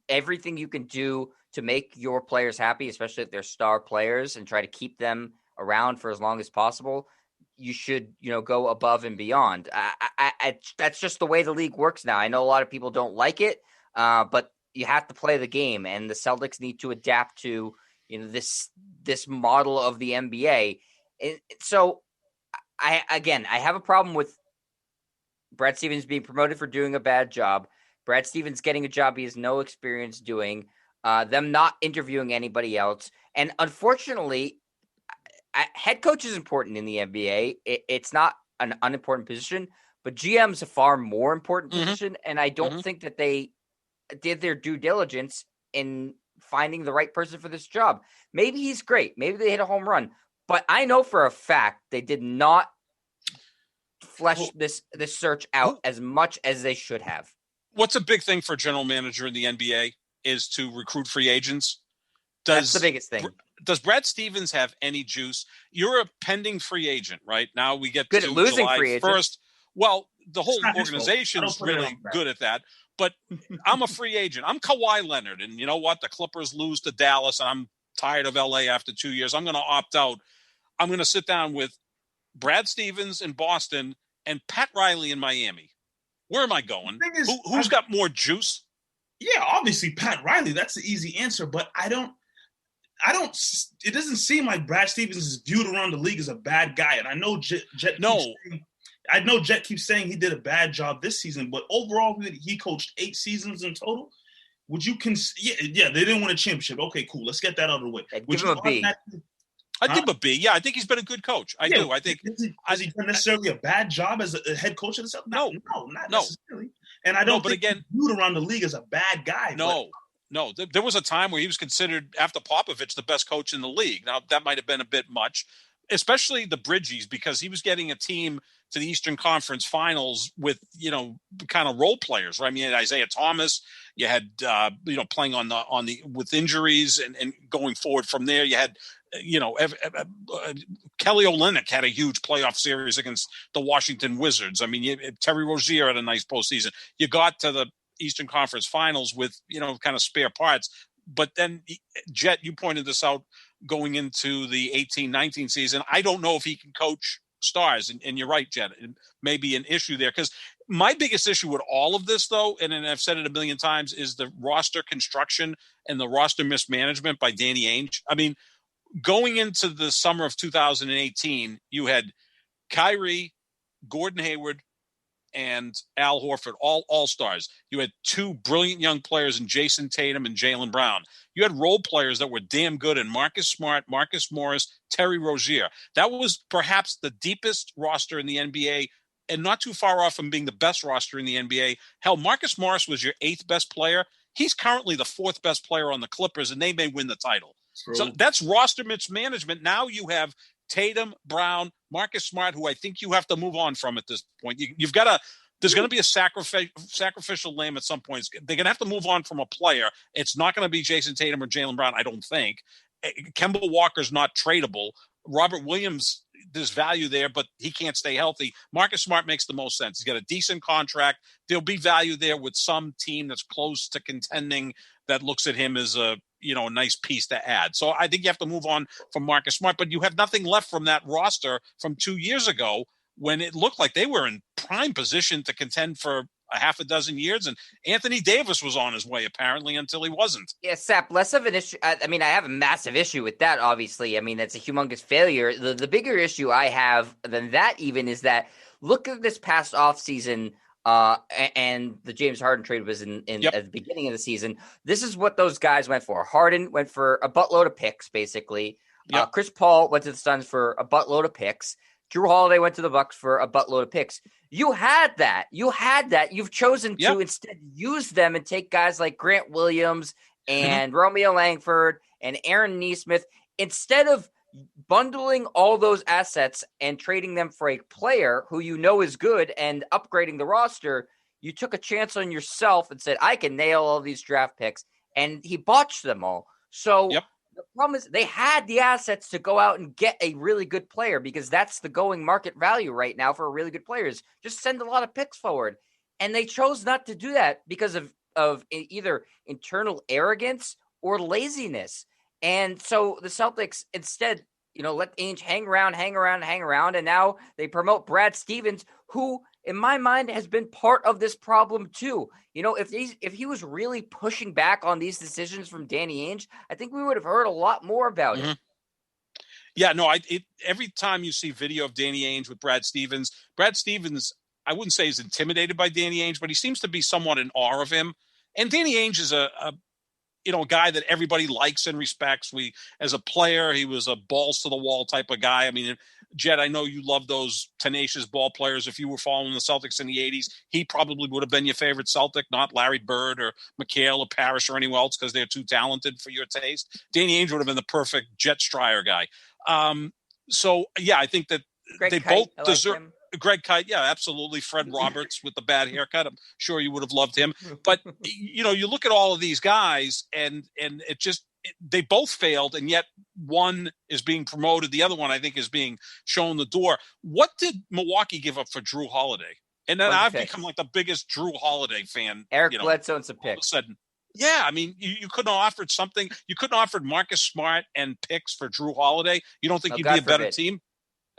everything you can do to make your players happy, especially if they're star players, and try to keep them around for as long as possible, you should, go above and beyond. That's just the way the league works now. I know a lot of people don't like it, but you have to play the game, and the Celtics need to adapt to, this model of the NBA. So I have a problem with Brad Stevens being promoted for doing a bad job. Brad Stevens getting a job he has no experience doing. Them not interviewing anybody else. And unfortunately, head coach is important in the NBA. It's not an unimportant position, but GM's a far more important position. And I don't think that they did their due diligence in finding the right person for this job. Maybe he's great. Maybe they hit a home run. But I know for a fact they did not flesh this search out as much as they should have. What's a big thing for a general manager in the NBA is to recruit free agents. That's the biggest thing. Does Brad Stevens have any juice? You're a pending free agent, right? Now we get good to at losing July free agents. 1st. Well, the whole not his organization's really good at that. But I'm a free agent. I'm Kawhi Leonard. And you know what? The Clippers lose to Dallas, and I'm tired of LA after 2 years. I'm going to opt out. I'm going to sit down with Brad Stevens in Boston and Pat Riley in Miami. Where am I going? Who's got more juice? Yeah, obviously Pat Riley. That's the easy answer. But I don't. It doesn't seem like Brad Stevens is viewed around the league as a bad guy. And I know Jet keeps saying he did a bad job this season, but overall he coached 8 seasons in total. Would you yeah, they didn't win a championship. Okay, cool. Let's get that out of the way. Give him a B. I'd give him a B. Yeah, I think he's been a good coach. I do. I think has he done necessarily a bad job as a head coach of the Celtics? No, not necessarily. And I don't think he's viewed around the league as a bad guy. No, there was a time where he was considered, after Popovich, the best coach in the league. Now, that might have been a bit much, especially the Bridgies, because he was getting a team to the Eastern Conference Finals with, kind of role players, right? I mean, you had Isaiah Thomas, you had, playing on the with injuries and going forward from there. You had, Kelly Olynyk had a huge playoff series against the Washington Wizards. I mean, Terry Rozier had a nice postseason. You got to the Eastern Conference Finals with, kind of spare parts. But then, Jet, you pointed this out going into the 18-19 season. I don't know if he can coach stars. And you're right, Jet. It may be an issue there. Because my biggest issue with all of this, though, and I've said it a million times, is the roster construction and the roster mismanagement by Danny Ainge. I mean, going into the summer of 2018, you had Kyrie, Gordon Hayward, and Al Horford, all all-stars. You had 2 brilliant young players in Jason Tatum and Jaylen Brown. You had role players that were damn good in Marcus Smart, Marcus Morris, Terry Rozier. That was perhaps the deepest roster in the NBA and not too far off from being the best roster in the NBA. Hell, Marcus Morris was your 8th best player. He's currently the 4th best player on the Clippers, and they may win the title. True. So that's roster mismanagement. Now you have Tatum, Brown, Marcus Smart, who I think you have to move on from at this point. You've got to. There's going to be a sacrificial lamb at some points. They're going to have to move on from a player. It's not going to be Jason Tatum or Jaylen Brown, I don't think. Kemba Walker's not tradable. Robert Williams, there's value there, but he can't stay healthy. Marcus Smart makes the most sense. He's got a decent contract. There'll be value there with some team that's close to contending that looks at him as a nice piece to add. So I think you have to move on from Marcus Smart, but you have nothing left from that roster from 2 years ago when it looked like they were in prime position to contend for a half a dozen years, and Anthony Davis was on his way apparently until he wasn't. Yeah, Sap, less of an issue. I mean, I have a massive issue with that, obviously. I mean, that's a humongous failure. The bigger issue I have than that even is that look at this past offseason, and the James Harden trade was at the beginning of the season. This is what those guys went for. Harden went for a buttload of picks, basically. Yep. Chris Paul went to the Suns for a buttload of picks. Drew Holiday went to the Bucks for a buttload of picks. You had that. You've chosen to instead use them and take guys like Grant Williams and Romeo Langford and Aaron Nesmith instead of bundling all those assets and trading them for a player who is good and upgrading the roster. You took a chance on yourself and said, I can nail all these draft picks, and he botched them all. So the problem is they had the assets to go out and get a really good player because that's the going market value right now for really good players. Just send a lot of picks forward. And they chose not to do that because of either internal arrogance or laziness. And so the Celtics instead, let Ainge hang around. And now they promote Brad Stevens, who in my mind has been part of this problem too. If he was really pushing back on these decisions from Danny Ainge, I think we would have heard a lot more about it. Yeah, no, every time you see video of Danny Ainge with Brad Stevens, I wouldn't say he's intimidated by Danny Ainge, but he seems to be somewhat in awe of him. And Danny Ainge is a guy that everybody likes and respects. As a player, he was a balls to the wall type of guy. I mean, Jed, I know you love those tenacious ball players. If you were following the Celtics in the 80s, he probably would have been your favorite Celtic, not Larry Bird or McHale or Parrish or anyone else because they're too talented for your taste. Danny Ainge would have been the perfect Jet Stryer guy. I think that Greg they Kite, both deserve. Greg Kite, yeah, absolutely. Fred Roberts with the bad haircut. I'm sure you would have loved him. But, you look at all of these guys and they both failed, and yet one is being promoted. The other one, I think, is being shown the door. What did Milwaukee give up for Drew Holiday? And then I've become like the biggest Drew Holiday fan. Eric Bledsoe and some picks. All of a sudden, yeah, I mean, you couldn't have offered something. You couldn't have offered Marcus Smart and picks for Drew Holiday. You don't think you'd be a better team?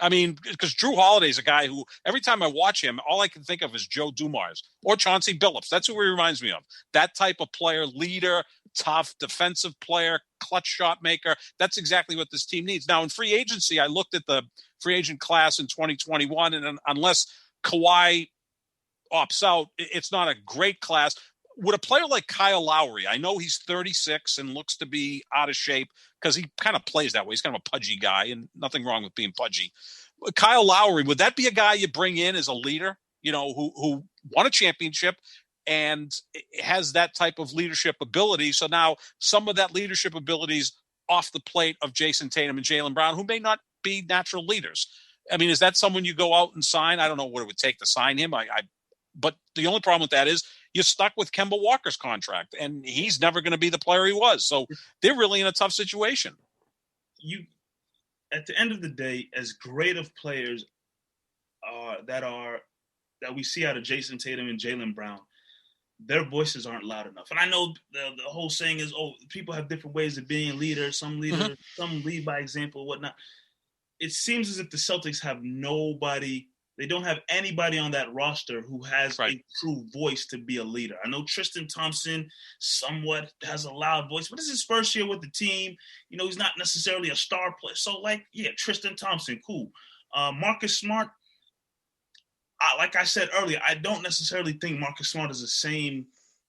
I mean, because Drew Holiday is a guy who, every time I watch him, all I can think of is Joe Dumars or Chauncey Billups. That's who he reminds me of. That type of player, leader, tough, defensive player, clutch shot maker. That's exactly what this team needs. Now, in free agency, I looked at the free agent class in 2021, and unless Kawhi opts out, it's not a great class. Would a player like Kyle Lowry, I know he's 36 and looks to be out of shape because he kind of plays that way. He's kind of a pudgy guy, and nothing wrong with being pudgy. Kyle Lowry, would that be a guy you bring in as a leader, who won a championship and has that type of leadership ability? So now some of that leadership abilities off the plate of Jason Tatum and Jaylen Brown, who may not be natural leaders. I mean, is that someone you go out and sign? I don't know what it would take to sign him. But the only problem with that is you're stuck with Kemba Walker's contract, and he's never going to be the player he was. So they're really in a tough situation. At the end of the day, as great of players that we see out of Jason Tatum and Jaylen Brown, their voices aren't loud enough. And I know the whole saying is, people have different ways of being leaders. Some lead by example, whatnot. It seems as if the Celtics have nobody. They don't have anybody on that roster who has a true voice to be a leader. I know Tristan Thompson somewhat has a loud voice, but this is his first year with the team. He's not necessarily a star player. So, Tristan Thompson, cool. Marcus Smart, like I said earlier, I don't necessarily think Marcus Smart is the same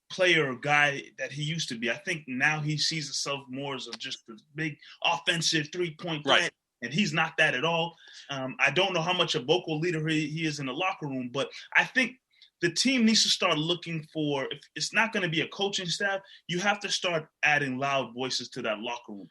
player or guy that he used to be. I think now he sees himself more as just a big offensive three-point player. Right. And he's not that at all. I don't know how much a vocal leader he is in the locker room, but I think the team needs to start looking for, if it's not going to be a coaching staff, you have to start adding loud voices to that locker room.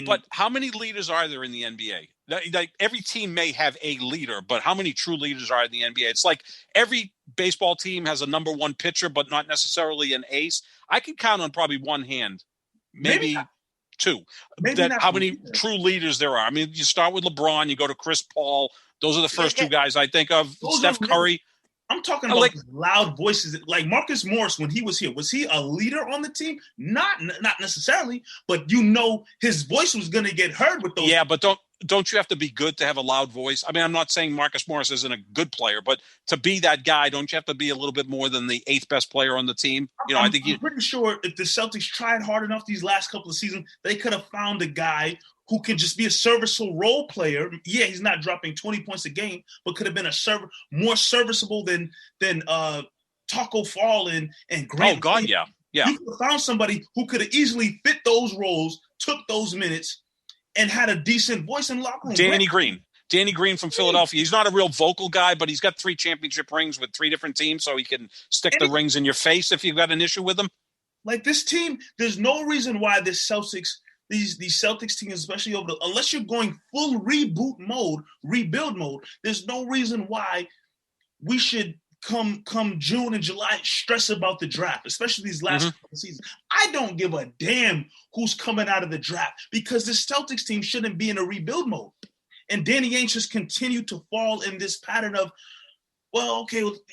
But how many leaders are there in the NBA? Like every team may have a leader, but how many true leaders are in the NBA? It's like every baseball team has a number one pitcher, but not necessarily an ace. I can count on probably one hand, maybe two. How many true leaders there are. I mean, you start with LeBron, you go to Chris Paul. Those are the first two guys I think of. Steph Curry. I'm talking about loud voices. Like Marcus Morris, when he was here, was he a leader on the team? Not necessarily, but his voice was going to get heard with those. Yeah, but don't you have to be good to have a loud voice? I mean, I'm not saying Marcus Morris isn't a good player, but to be that guy, don't you have to be a little bit more than the eighth best player on the team? I'm pretty sure if the Celtics tried hard enough these last couple of seasons, they could have found a guy who could just be a serviceable role player. Yeah, he's not dropping 20 points a game, but could have been more serviceable than Taco Fall and Grant. Oh God, yeah. You could have found somebody who could have easily fit those roles, took those minutes, and had a decent voice in the locker room. Danny Green from Philadelphia. He's not a real vocal guy, but he's got 3 championship rings with 3 different teams, so he can stick the rings in your face if you've got an issue with him. Like this team, there's no reason why these Celtics teams, especially unless you're going full rebuild mode, there's no reason why we should come June and July stress about the draft, especially these last couple of seasons. I don't give a damn who's coming out of the draft because the Celtics team shouldn't be in a rebuild mode. And Danny Ainge has continued to fall in this pattern of,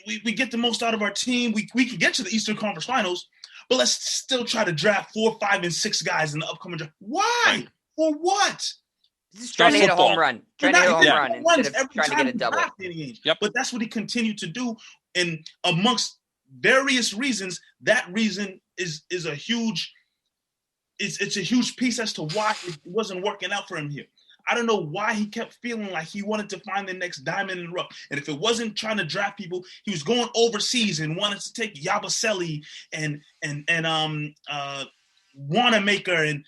we get the most out of our team. We can get to the Eastern Conference Finals, but let's still try to draft 4, 5, and 6 guys in the upcoming draft. Why? Right. For what? He's trying to hit a home run. Trying to hit a home run instead of trying to get a double. Yep. But that's what he continued to do. And amongst various reasons, that reason is a huge it's a huge piece as to why it wasn't working out for him here. I don't know why he kept feeling like he wanted to find the next diamond in the rough. And if it wasn't trying to draft people, he was going overseas and wanted to take Yabusele and Wanamaker and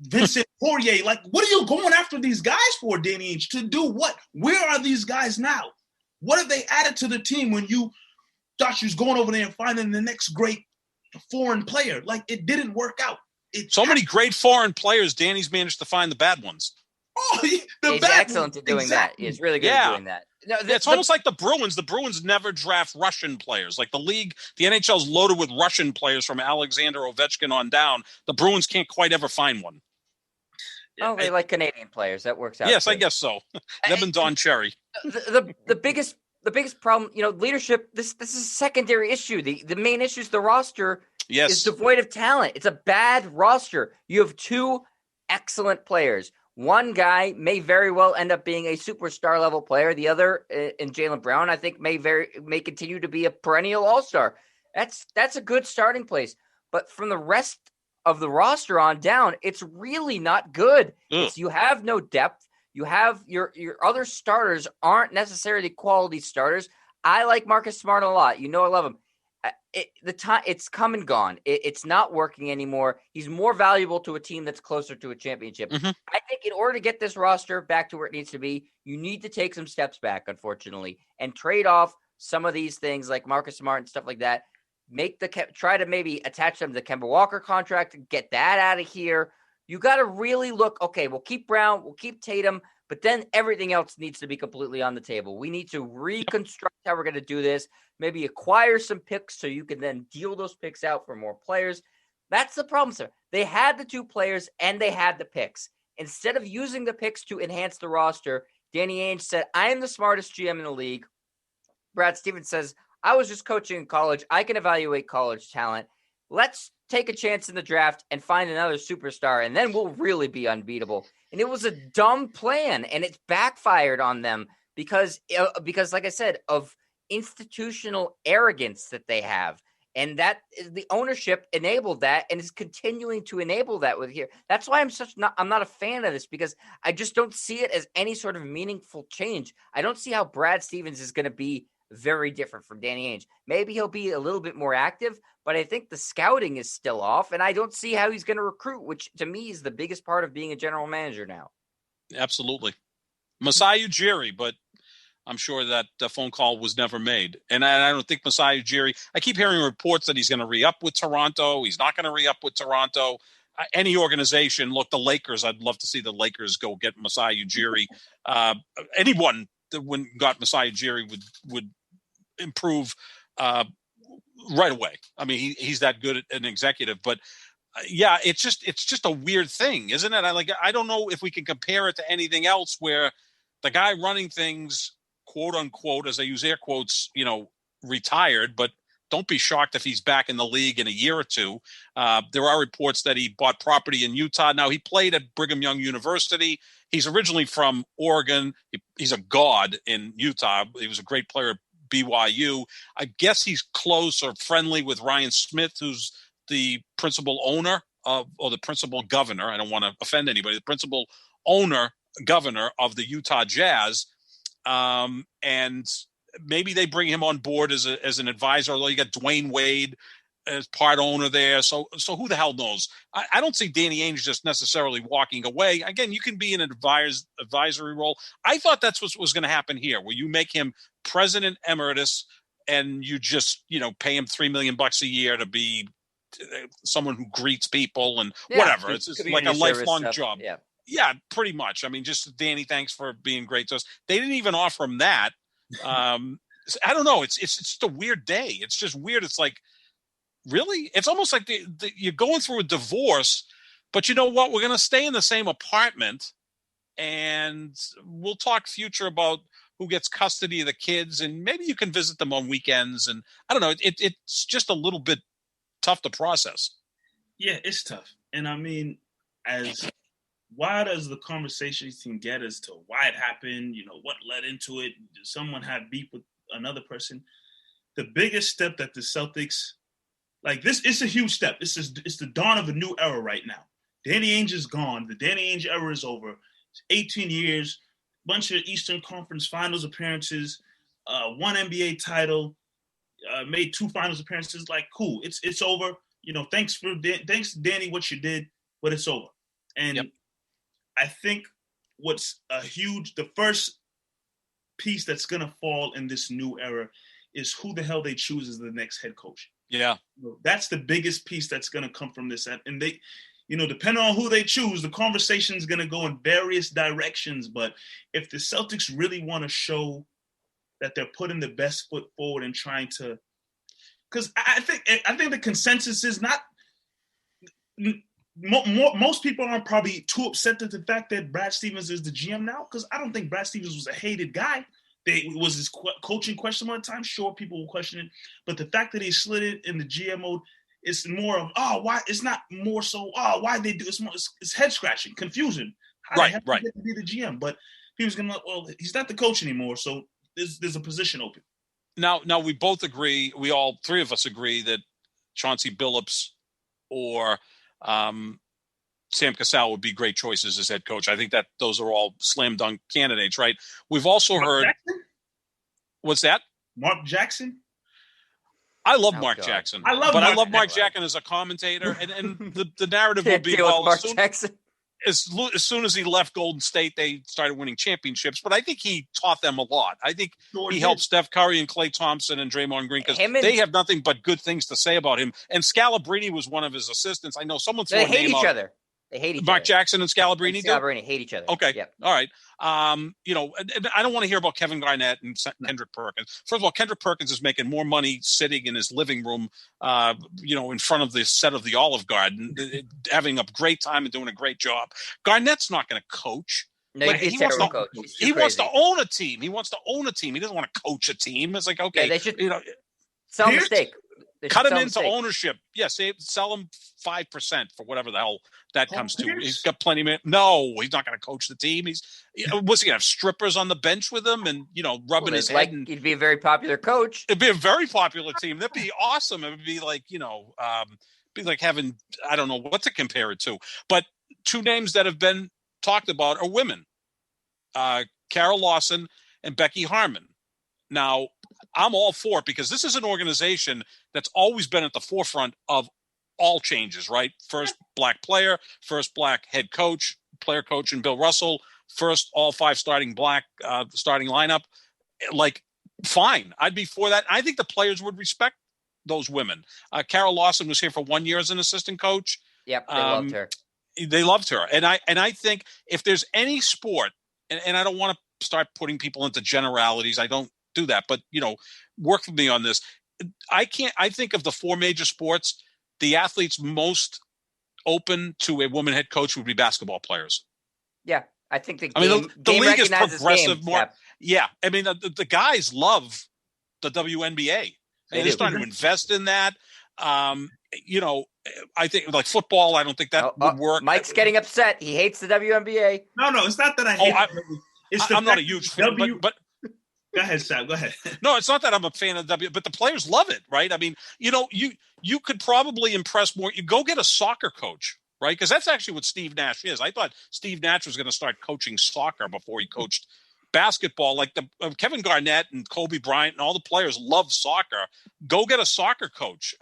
Vincent Poirier. Like, what are you going after these guys for, Danny Ainge? To do what? Where are these guys now? What have they added to the team when you thought you was going over there and finding the next great foreign player? Like, it didn't work out. Many great foreign players. Danny's managed to find the bad ones. He's excellent at doing that. He's really good at doing that. No, It's almost like the Bruins. The Bruins never draft Russian players. Like the league, the NHL's loaded with Russian players from Alexander Ovechkin on down. The Bruins can't quite ever find one. Oh, they like Canadian players. That works out. Yes, too. I guess so. Them and Don Cherry. The biggest problem, leadership. This is a secondary issue. The main issue is the roster is devoid of talent. It's a bad roster. You have two excellent players. One guy may very well end up being a superstar level player. The other, in Jaylen Brown, I think may continue to be a perennial all-star. That's a good starting place. But from the rest of the roster on down, it's really not good. You have no depth. You have your other starters aren't necessarily quality starters. I like Marcus Smart a lot. I love him. It's come and gone. It's not working anymore. He's more valuable to a team that's closer to a championship. Mm-hmm. I think in order to get this roster back to where it needs to be, you need to take some steps back, unfortunately, and trade off some of these things like Marcus Smart and stuff like that. Try to maybe attach them to the Kemba Walker contract and get that out of here. You got to really look, okay, we'll keep Brown, we'll keep Tatum, but then everything else needs to be completely on the table. We need to reconstruct how we're going to do this, maybe acquire some picks so you can then deal those picks out for more players. That's the problem, sir. They had the two players and they had the picks. Instead of using the picks to enhance the roster, Danny Ainge said, I am the smartest GM in the league. Brad Stevens says, I was just coaching in college. I can evaluate college talent. Let's take a chance in the draft and find another superstar, and then we'll really be unbeatable. And it was a dumb plan, and it's backfired on them because, like I said, of institutional arrogance that they have. And that the ownership enabled that and is continuing to enable that with here. That's why I'm not a fan of this, because I just don't see it as any sort of meaningful change. I don't see how Brad Stevens is going to be very different from Danny Ainge. Maybe he'll be a little bit more active, but I think the scouting is still off, and I don't see how he's going to recruit, which to me is the biggest part of being a general manager now. Absolutely. Masai Ujiri, but I'm sure that phone call was never made. And I don't think Masai Ujiri, I keep hearing reports that he's going to re-up with Toronto. He's not going to re-up with Toronto. Any organization, look, the Lakers, I'd love to see the Lakers go get Masai Ujiri. Anyone that got Masai Ujiri would improve right away. I mean, he's that good at an executive, but yeah, it's just a weird thing, isn't it? I don't know if we can compare it to anything else where the guy running things, quote unquote, as I use air quotes, retired, but don't be shocked if he's back in the league in a year or two. There are reports that he bought property in Utah. Now, he played at Brigham Young University. He's originally from Oregon. He's a god in Utah. He was a great player at BYU. I guess he's close or friendly with Ryan Smith, who's the principal owner or the principal governor. I don't want to offend anybody. The principal governor of the Utah Jazz. And maybe they bring him on board as an advisor, although you got Dwayne Wade as part owner there. So who the hell knows? I don't see Danny Ainge just necessarily walking away. Again, you can be in an advisory role. I thought that's what was going to happen here, where you make him president emeritus and you just, pay him $3 million a year to be someone who greets people and whatever. It's like a lifelong job. Yeah, pretty much. I mean, just Danny, thanks for being great to us. They didn't even offer him that. I don't know. It's just a weird day. It's just weird. It's like, really? It's almost like you're going through a divorce, but you know what? We're going to stay in the same apartment and we'll talk future about who gets custody of the kids, and maybe you can visit them on weekends. And I don't know. It's just a little bit tough to process. Yeah, it's tough. And I mean, as wild as the conversations can get as to why it happened, what led into it, did someone have beef with another person? The biggest step that the Celtics, it's a huge step. It's the dawn of a new era right now. Danny Ainge is gone. The Danny Ainge era is over. It's 18 years, bunch of Eastern Conference Finals appearances, one NBA title, made 2 Finals appearances. Cool. It's over. Thanks Danny, what you did, but it's over. And yep. I think the first piece that's going to fall in this new era is who the hell they choose as the next head coach. Yeah. That's the biggest piece that's going to come from this. And they, depending on who they choose, the conversation is going to go in various directions. But if the Celtics really want to show that they're putting the best foot forward and trying to. Because I think the consensus is not. Most people aren't probably too upset at the fact that Brad Stevens is the GM now, because I don't think Brad Stevens was a hated guy. Was his coaching questionable at times? Sure, people will question it, but the fact that he slid it in the GM mode, it's more of why? It's not more so why they do. It's head scratching, confusion. How the hell did he get to be the GM? But he was gonna. Well, he's not the coach anymore, so there's a position open. Now we both agree. We all three of us agree that Chauncey Billups or Sam Cassell would be great choices as head coach. I think that those are all slam dunk candidates, right? We've also heard. Jackson? What's that? Mark Jackson? I love Mark Jackson. I love Mark Jackson as a commentator, and the narrative will be as soon as he left Golden State, they started winning championships. But I think he taught them a lot. I think he helped Steph Curry and Klay Thompson and Draymond Green because they have nothing but good things to say about him. And Scalabrine was one of his assistants. I know someone threw a name out. They hate each other. Mark Jackson and Scalabrine hate each other. Okay. Yep. All right. And I don't want to hear about Kevin Garnett and Kendrick Perkins. First of all, Kendrick Perkins is making more money sitting in his living room, in front of the set of the Olive Garden, having a great time and doing a great job. Garnett's not going to coach. No, he wants to own a team. He wants to own a team. He doesn't want to coach a team. It's like, okay, they should sell a mistake. Cut him into ownership. Yes, sell him 5% for whatever the hell that comes to. He's got plenty of. No, he's not going to coach the team. What's he going to have strippers on the bench with him and rubbing his head? He'd be a very popular coach. It'd be a very popular team. That'd be awesome. It would be like be like having, I don't know what to compare it to. But two names that have been talked about are women, Carol Lawson and Becky Harmon. Now, I'm all for it because this is an organization that's always been at the forefront of all changes, right? First black player, first black head coach, player coach, and Bill Russell, first all 5 starting black starting lineup. Like, fine. I'd be for that. I think the players would respect those women. Carol Lawson was here for 1 year as an assistant coach. Yep, they loved her. They loved her. And I think if there's any sport, and I don't want to start putting people into generalities, I don't do that, but work with me on this. I think of the 4 major sports, the athletes most open to a woman head coach would be basketball players. Yeah, I think the league is progressive more. Yeah, I mean the guys love the WNBA. They're starting to invest in that. I think like football. I don't think that would work. Mike's getting upset. He hates the WNBA. No, it's not that I hate. I'm not a huge fan, but. Go ahead, Sam. Go ahead. No, it's not that I'm a fan of but the players love it, right? I mean, you could probably impress more. You go get a soccer coach, right? Because that's actually what Steve Nash is. I thought Steve Nash was going to start coaching soccer before he coached basketball. Like Kevin Garnett and Kobe Bryant and all the players love soccer. Go get a soccer coach,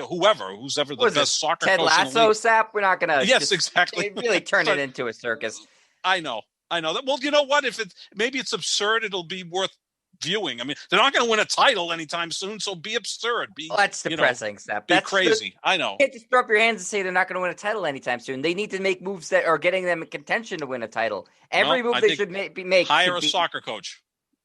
who's ever the best soccer Ted coach. Ted Lasso, Sap? We're not going to. Yes, exactly. Really turn it into a circus. I know that. Well, you know what? If maybe it's absurd, it'll be worth viewing. I mean, they're not going to win a title anytime soon, so be absurd. That's depressing, Sap. Be crazy. I know. You can't just throw up your hands and say they're not going to win a title anytime soon. They need to make moves that are getting them in contention to win a title. Every move they should make. Hire a soccer coach.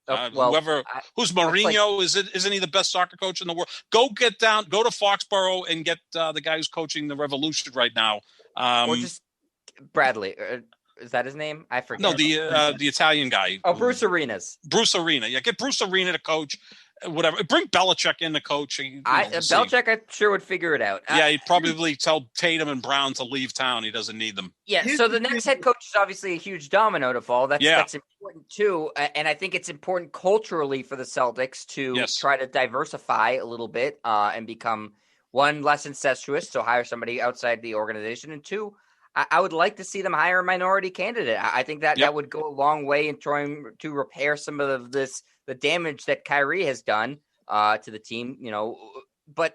Who's Mourinho? Isn't he the best soccer coach in the world? Go to Foxborough and get the guy who's coaching the Revolution right now. Or just Bradley. Is that his name? I forget. No, the Italian guy. Oh, Bruce Arenas. Bruce Arena. Yeah, get Bruce Arena to coach. Whatever. Bring Belichick in to coach. Belichick, I'm sure, would figure it out. Yeah, he'd probably tell Tatum and Brown to leave town. He doesn't need them. Yeah, so the next head coach is obviously a huge domino to fall. That's important, too. And I think it's important culturally for the Celtics to try to diversify a little bit and become, one, less incestuous, so hire somebody outside the organization, and two, I would like to see them hire a minority candidate. I think that would go a long way in trying to repair some of the damage that Kyrie has done to the team. But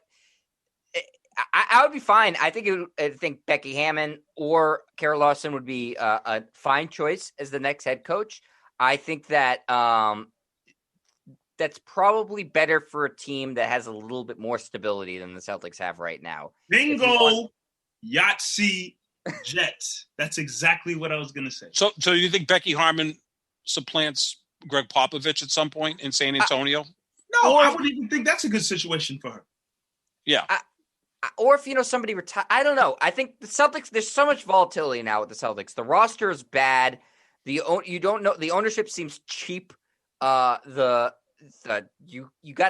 I would be fine. I think Becky Hammon or Carol Lawson would be a fine choice as the next head coach. I think that that's probably better for a team that has a little bit more stability than the Celtics have right now. Bingo, Yahtzee. Jets. That's exactly what I was going to say. So you think Becky Harmon supplants Greg Popovich at some point in San Antonio? No, I wouldn't even think that's a good situation for her. Yeah. Or if, somebody retire, I don't know. I think the Celtics, there's so much volatility now with the Celtics. The roster is bad. You don't know. The ownership seems cheap. You got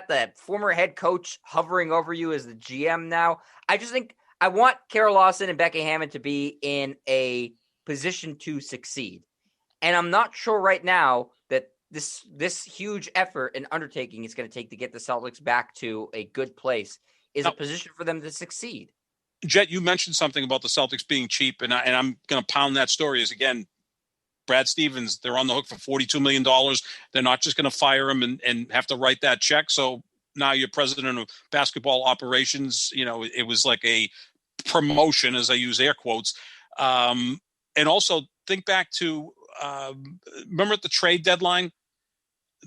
the former head coach hovering over you as the GM now. I just think I want Carol Lawson and Becky Hammond to be in a position to succeed. And I'm not sure right now that this huge effort and undertaking is going to take to get the Celtics back to a good place is a position for them to succeed. Jet, you mentioned something about the Celtics being cheap, and I'm going to pound that story. Is again, Brad Stevens, they're on the hook for $42 million. They're not just going to fire him and have to write that check. So now you're president of basketball operations. It was like a promotion, as I use air quotes. And also think back to, remember at the trade deadline,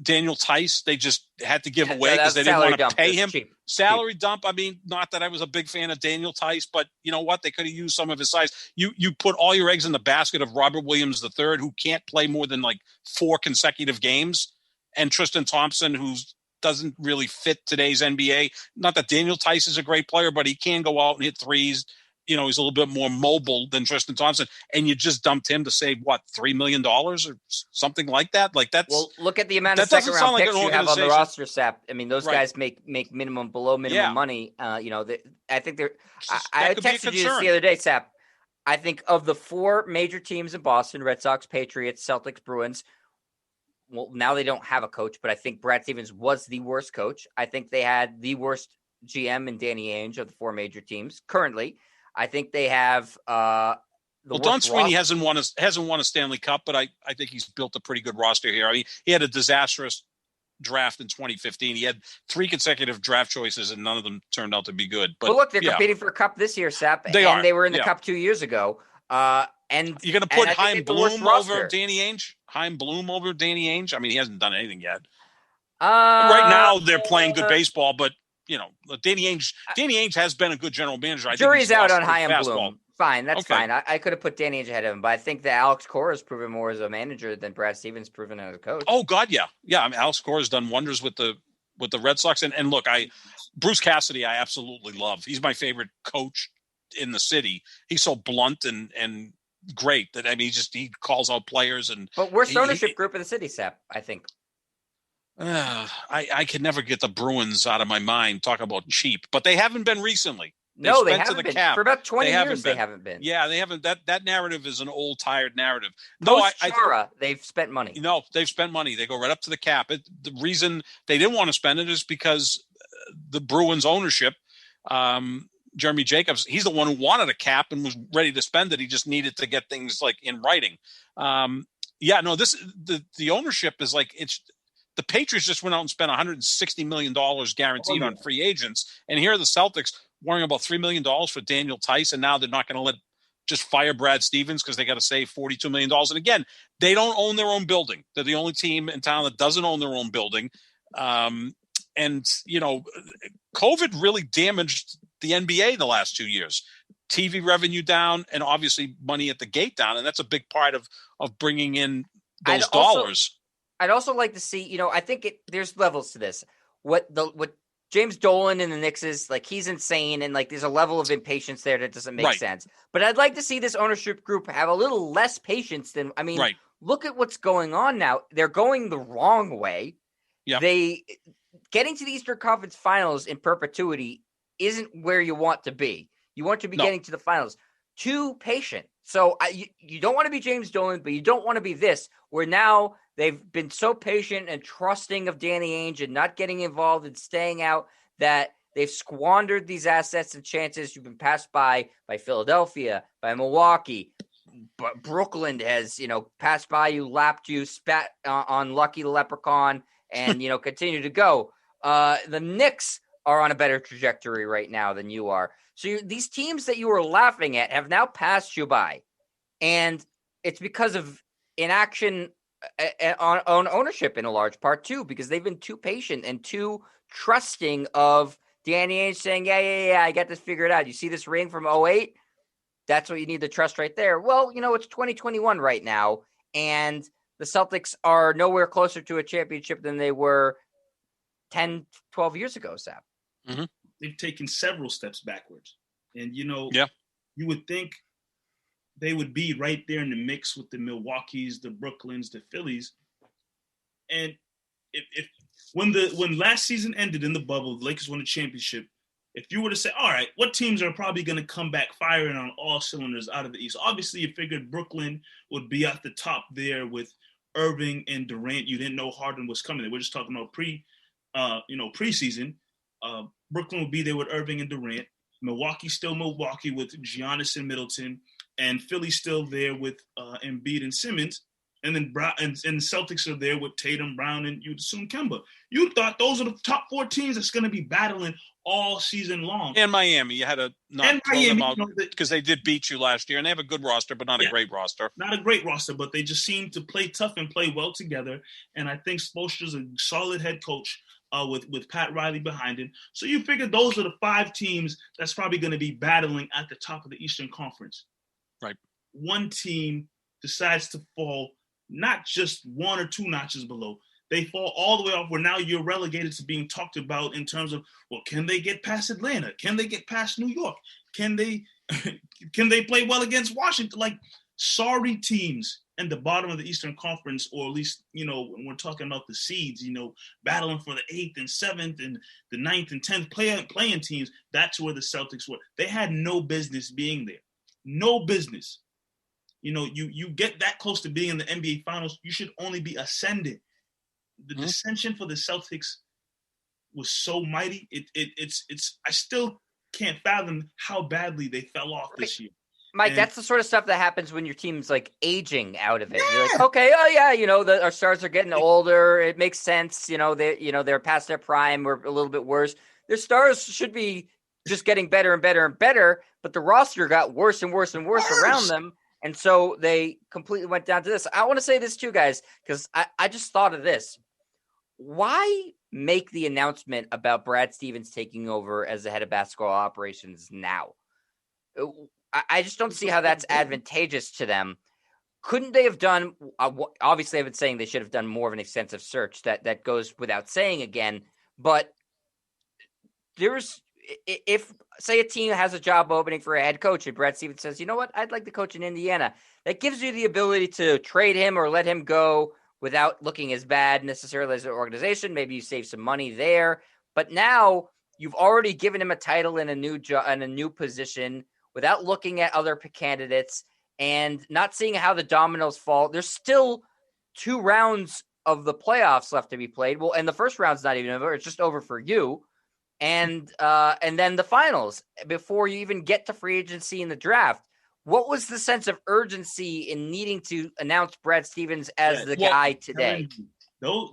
Daniel Tice, they just had to give away because they didn't want to pay him. Salary dump. I mean, not that I was a big fan of Daniel Tice, but you know what? They could have used some of his size. You put all your eggs in the basket of Robert Williams III, who can't play more than like 4 consecutive games, and Tristan Thompson, who doesn't really fit today's NBA. Not that Daniel Tice is a great player, but he can go out and hit threes. He's a little bit more mobile than Tristan Thompson, and you just dumped him to save what, $3 million or something like that. Like that's well, look at the amount of second round picks you have on the roster, Sap. I mean, those guys make below minimum money. I think they're. I texted you this the other day, Sap. I think of the 4 major teams in Boston: Red Sox, Patriots, Celtics, Bruins. Well, now they don't have a coach, but I think Brad Stevens was the worst coach. I think they had the worst GM in Danny Ainge of the 4 major teams currently. I think they have Don Sweeney hasn't won a Stanley Cup, but I think he's built a pretty good roster here. I mean, he had a disastrous draft in 2015. He had 3 consecutive draft choices, and none of them turned out to be good. But look, they're competing for a cup this year, Sap. They were in the cup 2 years ago. And you're going to put Chaim Bloom over Danny Ainge? Chaim Bloom over Danny Ainge? I mean, he hasn't done anything yet. Right now, they're playing good baseball, but Danny Ainge has been a good general manager. Jury's out on Chaim Bloom. Fine, that's fine. I could have put Danny Ainge ahead of him, but I think that Alex Cora has proven more as a manager than Brad Stevens proven as a coach. Oh God, yeah. I mean, Alex Cora has done wonders with the Red Sox, and look, Bruce Cassidy, I absolutely love. He's my favorite coach in the city. He's so blunt and great that he calls out players But worst ownership group in the city, Sap, I think. I could never get the Bruins out of my mind. Talk about cheap, but they haven't been recently. They haven't been. For about 20 years, they haven't been. Yeah, they haven't. That narrative is an old, tired narrative. They've spent money. No, they've spent money. They go right up to the cap. The reason they didn't want to spend it is because the Bruins ownership, Jeremy Jacobs, he's the one who wanted a cap and was ready to spend it. He just needed to get things like in writing. The ownership is like it's. The Patriots just went out and spent $160 million guaranteed on free agents. And here are the Celtics worrying about $3 million for Daniel Tice. And now they're not going to just fire Brad Stevens because they got to save $42 million. And again, they don't own their own building. They're the only team in town that doesn't own their own building. COVID really damaged the NBA the last 2 years. TV revenue down and obviously money at the gate down. And that's a big part of bringing in those dollars. I'd also like to see, I think there's levels to this. What James Dolan and the Knicks is, like, he's insane, and like there's a level of impatience there that doesn't make sense. But I'd like to see this ownership group have a little less patience than, look at what's going on now. They're going the wrong way. Yeah. Getting to the Eastern Conference Finals in perpetuity isn't where you want to be. You want to be getting to the finals. Too patient. So you don't want to be James Dolan, but you don't want to be this, where now they've been so patient and trusting of Danny Ainge and not getting involved and staying out that they've squandered these assets and chances. You've been passed by Philadelphia, by Milwaukee. But Brooklyn has, passed by you, lapped you, spat on Lucky the Leprechaun, and, continue to go. The Knicks are on a better trajectory right now than you are. So these teams that you were laughing at have now passed you by. And it's because of inaction on ownership in a large part too, because they've been too patient and too trusting of Danny Ainge saying, yeah, I got this figured out. You see this ring from 2008? That's what you need to trust right there. Well, it's 2021 right now, and the Celtics are nowhere closer to a championship than they were 10, 12 years ago, Sap. Mm-hmm. They've taken several steps backwards. And, you would think they would be right there in the mix with the Milwaukees, the Brooklyns, the Phillies. And if when last season ended in the bubble, the Lakers won the championship, if you were to say, all right, what teams are probably going to come back firing on all cylinders out of the East? Obviously, you figured Brooklyn would be at the top there with Irving and Durant. You didn't know Harden was coming. We're just talking about preseason. Brooklyn would be there with Irving and Durant. Milwaukee still Milwaukee with Giannis and Middleton, and Philly still there with Embiid and Simmons. And then and the Celtics are there with Tatum, Brown, and you'd assume Kemba. You thought those are the top 4 teams that's going to be battling all season long. And Miami, you had to not throw them out because they did beat you last year, and they have a good roster, but not a great roster. Not a great roster, but they just seem to play tough and play well together. And I think Spoelstra's a solid head coach with Pat Riley behind him. So you figure those are the 5 teams that's probably going to be battling at the top of the Eastern Conference. Right. One team decides to fall not just 1 or 2 notches below. They fall all the way off where now you're relegated to being talked about in terms of, well, can they get past Atlanta? Can they get past New York? Can they play well against Washington? Like, sorry teams in the bottom of the Eastern Conference, or at least, when we're talking about the seeds, battling for the 8th and 7th and the 9th and 10th playing teams, that's where the Celtics were. They had no business being there. No business. You get that close to being in the NBA Finals, you should only be ascending. The dissension for the Celtics was so mighty. It's I still can't fathom how badly they fell off this year. Mike, that's the sort of stuff that happens when your team's like aging out of it. Yeah. You're like, okay, oh yeah, our stars are getting older. It makes sense. They're past their prime or a little bit worse. Their stars should be just getting better and better and better, but the roster got worse and worse and worse around them. And so they completely went down to this. I want to say this too, guys, because I just thought of this. Why make the announcement about Brad Stevens taking over as the head of basketball operations now? I just don't see how that's advantageous to them. Couldn't they have done, obviously I've been saying they should have done more of an extensive search. That goes without saying again. But if, say, a team has a job opening for a head coach and Brad Stevens says, you know what, I'd like to coach in Indiana, that gives you the ability to trade him or let him go without looking as bad necessarily as an organization. Maybe you save some money there. But now you've already given him a title in a new job and a new position without looking at other candidates and not seeing how the dominoes fall. There's still 2 rounds of the playoffs left to be played. Well, and the first round's not even over. It's just over for you. And then the finals before you even get to free agency in the draft. What was the sense of urgency in needing to announce Brad Stevens as the guy today?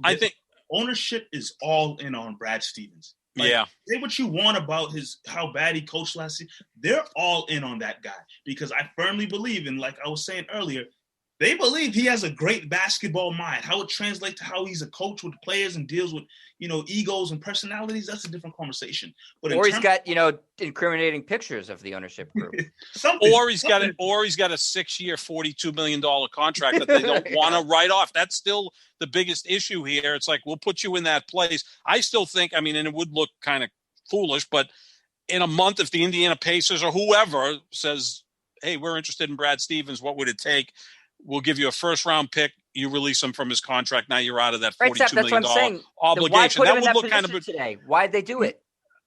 I think ownership is all in on Brad Stevens. Say what you want about how bad he coached last season. They're all in on that guy because I firmly believe, and like I was saying earlier, they believe he has a great basketball mind. How it translates to how he's a coach with players and deals with, egos and personalities, that's a different conversation. But he's got, incriminating pictures of the ownership group. or he's got a 6-year, $42 million contract that they don't want to write off. That's still the biggest issue here. It's like, we'll put you in that place. I still think, and it would look kind of foolish, but in a month, if the Indiana Pacers or whoever says, hey, we're interested in Brad Stevens, what would it take? We'll give you a first-round pick. You release him from his contract. Now you're out of that $42 million obligation. That would look kind of today. Why'd they do it?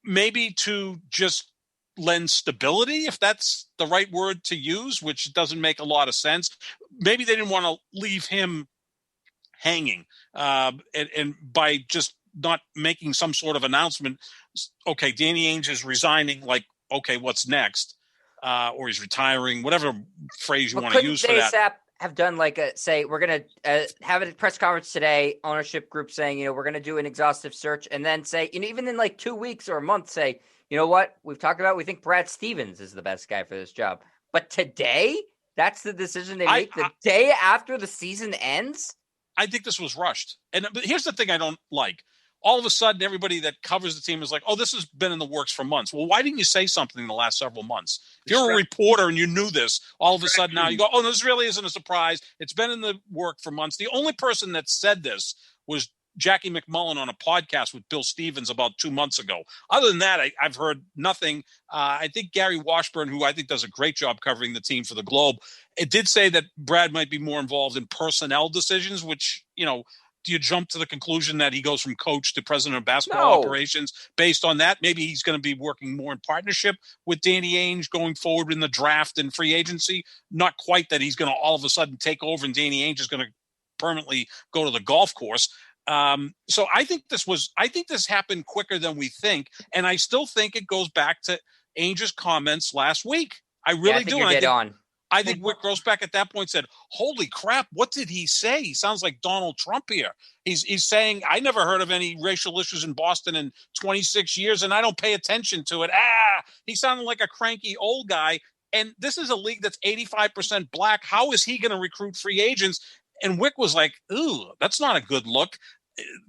Maybe to just lend stability, if that's the right word to use, which doesn't make a lot of sense. Maybe they didn't want to leave him hanging, and by just not making some sort of announcement. Okay, Danny Ainge is resigning. Like, okay, what's next? Or he's retiring. Whatever phrase you want to use for that. Have done we're going to have a press conference today, ownership group saying, we're going to do an exhaustive search, and then say, even in 2 weeks or a month, say, you know what, we think Brad Stevens is the best guy for this job. But today, that's the decision they make the day after the season ends? I think this was rushed. But here's the thing I don't like. all of a sudden everybody that covers the team is like, oh, this has been in the works for months. Well, why didn't you say something in the last several months? If you're a reporter and you knew this, all of a sudden now you go, oh, this really isn't a surprise. It's been in the work for months. The only person that said this was Jackie McMullen on a podcast with Bill Stevens about 2 months ago. Other than that, I've heard nothing. I think Gary Washburn, who I think does a great job covering the team for the Globe, it did say that Brad might be more involved in personnel decisions, which, do you jump to the conclusion that he goes from coach to president of basketball operations based on that? Maybe he's going to be working more in partnership with Danny Ainge going forward in the draft and free agency. Not quite that he's going to all of a sudden take over and Danny Ainge is going to permanently go to the golf course. So I think this happened quicker than we think. And I still think it goes back to Ainge's comments last week. I really do. I think Wick Grossbeck at that point said, holy crap, what did he say? He sounds like Donald Trump here. He's saying, I never heard of any racial issues in Boston in 26 years, and I don't pay attention to it. He sounded like a cranky old guy. And this is a league that's 85% black. How is he going to recruit free agents? And Wick was like, ooh, that's not a good look.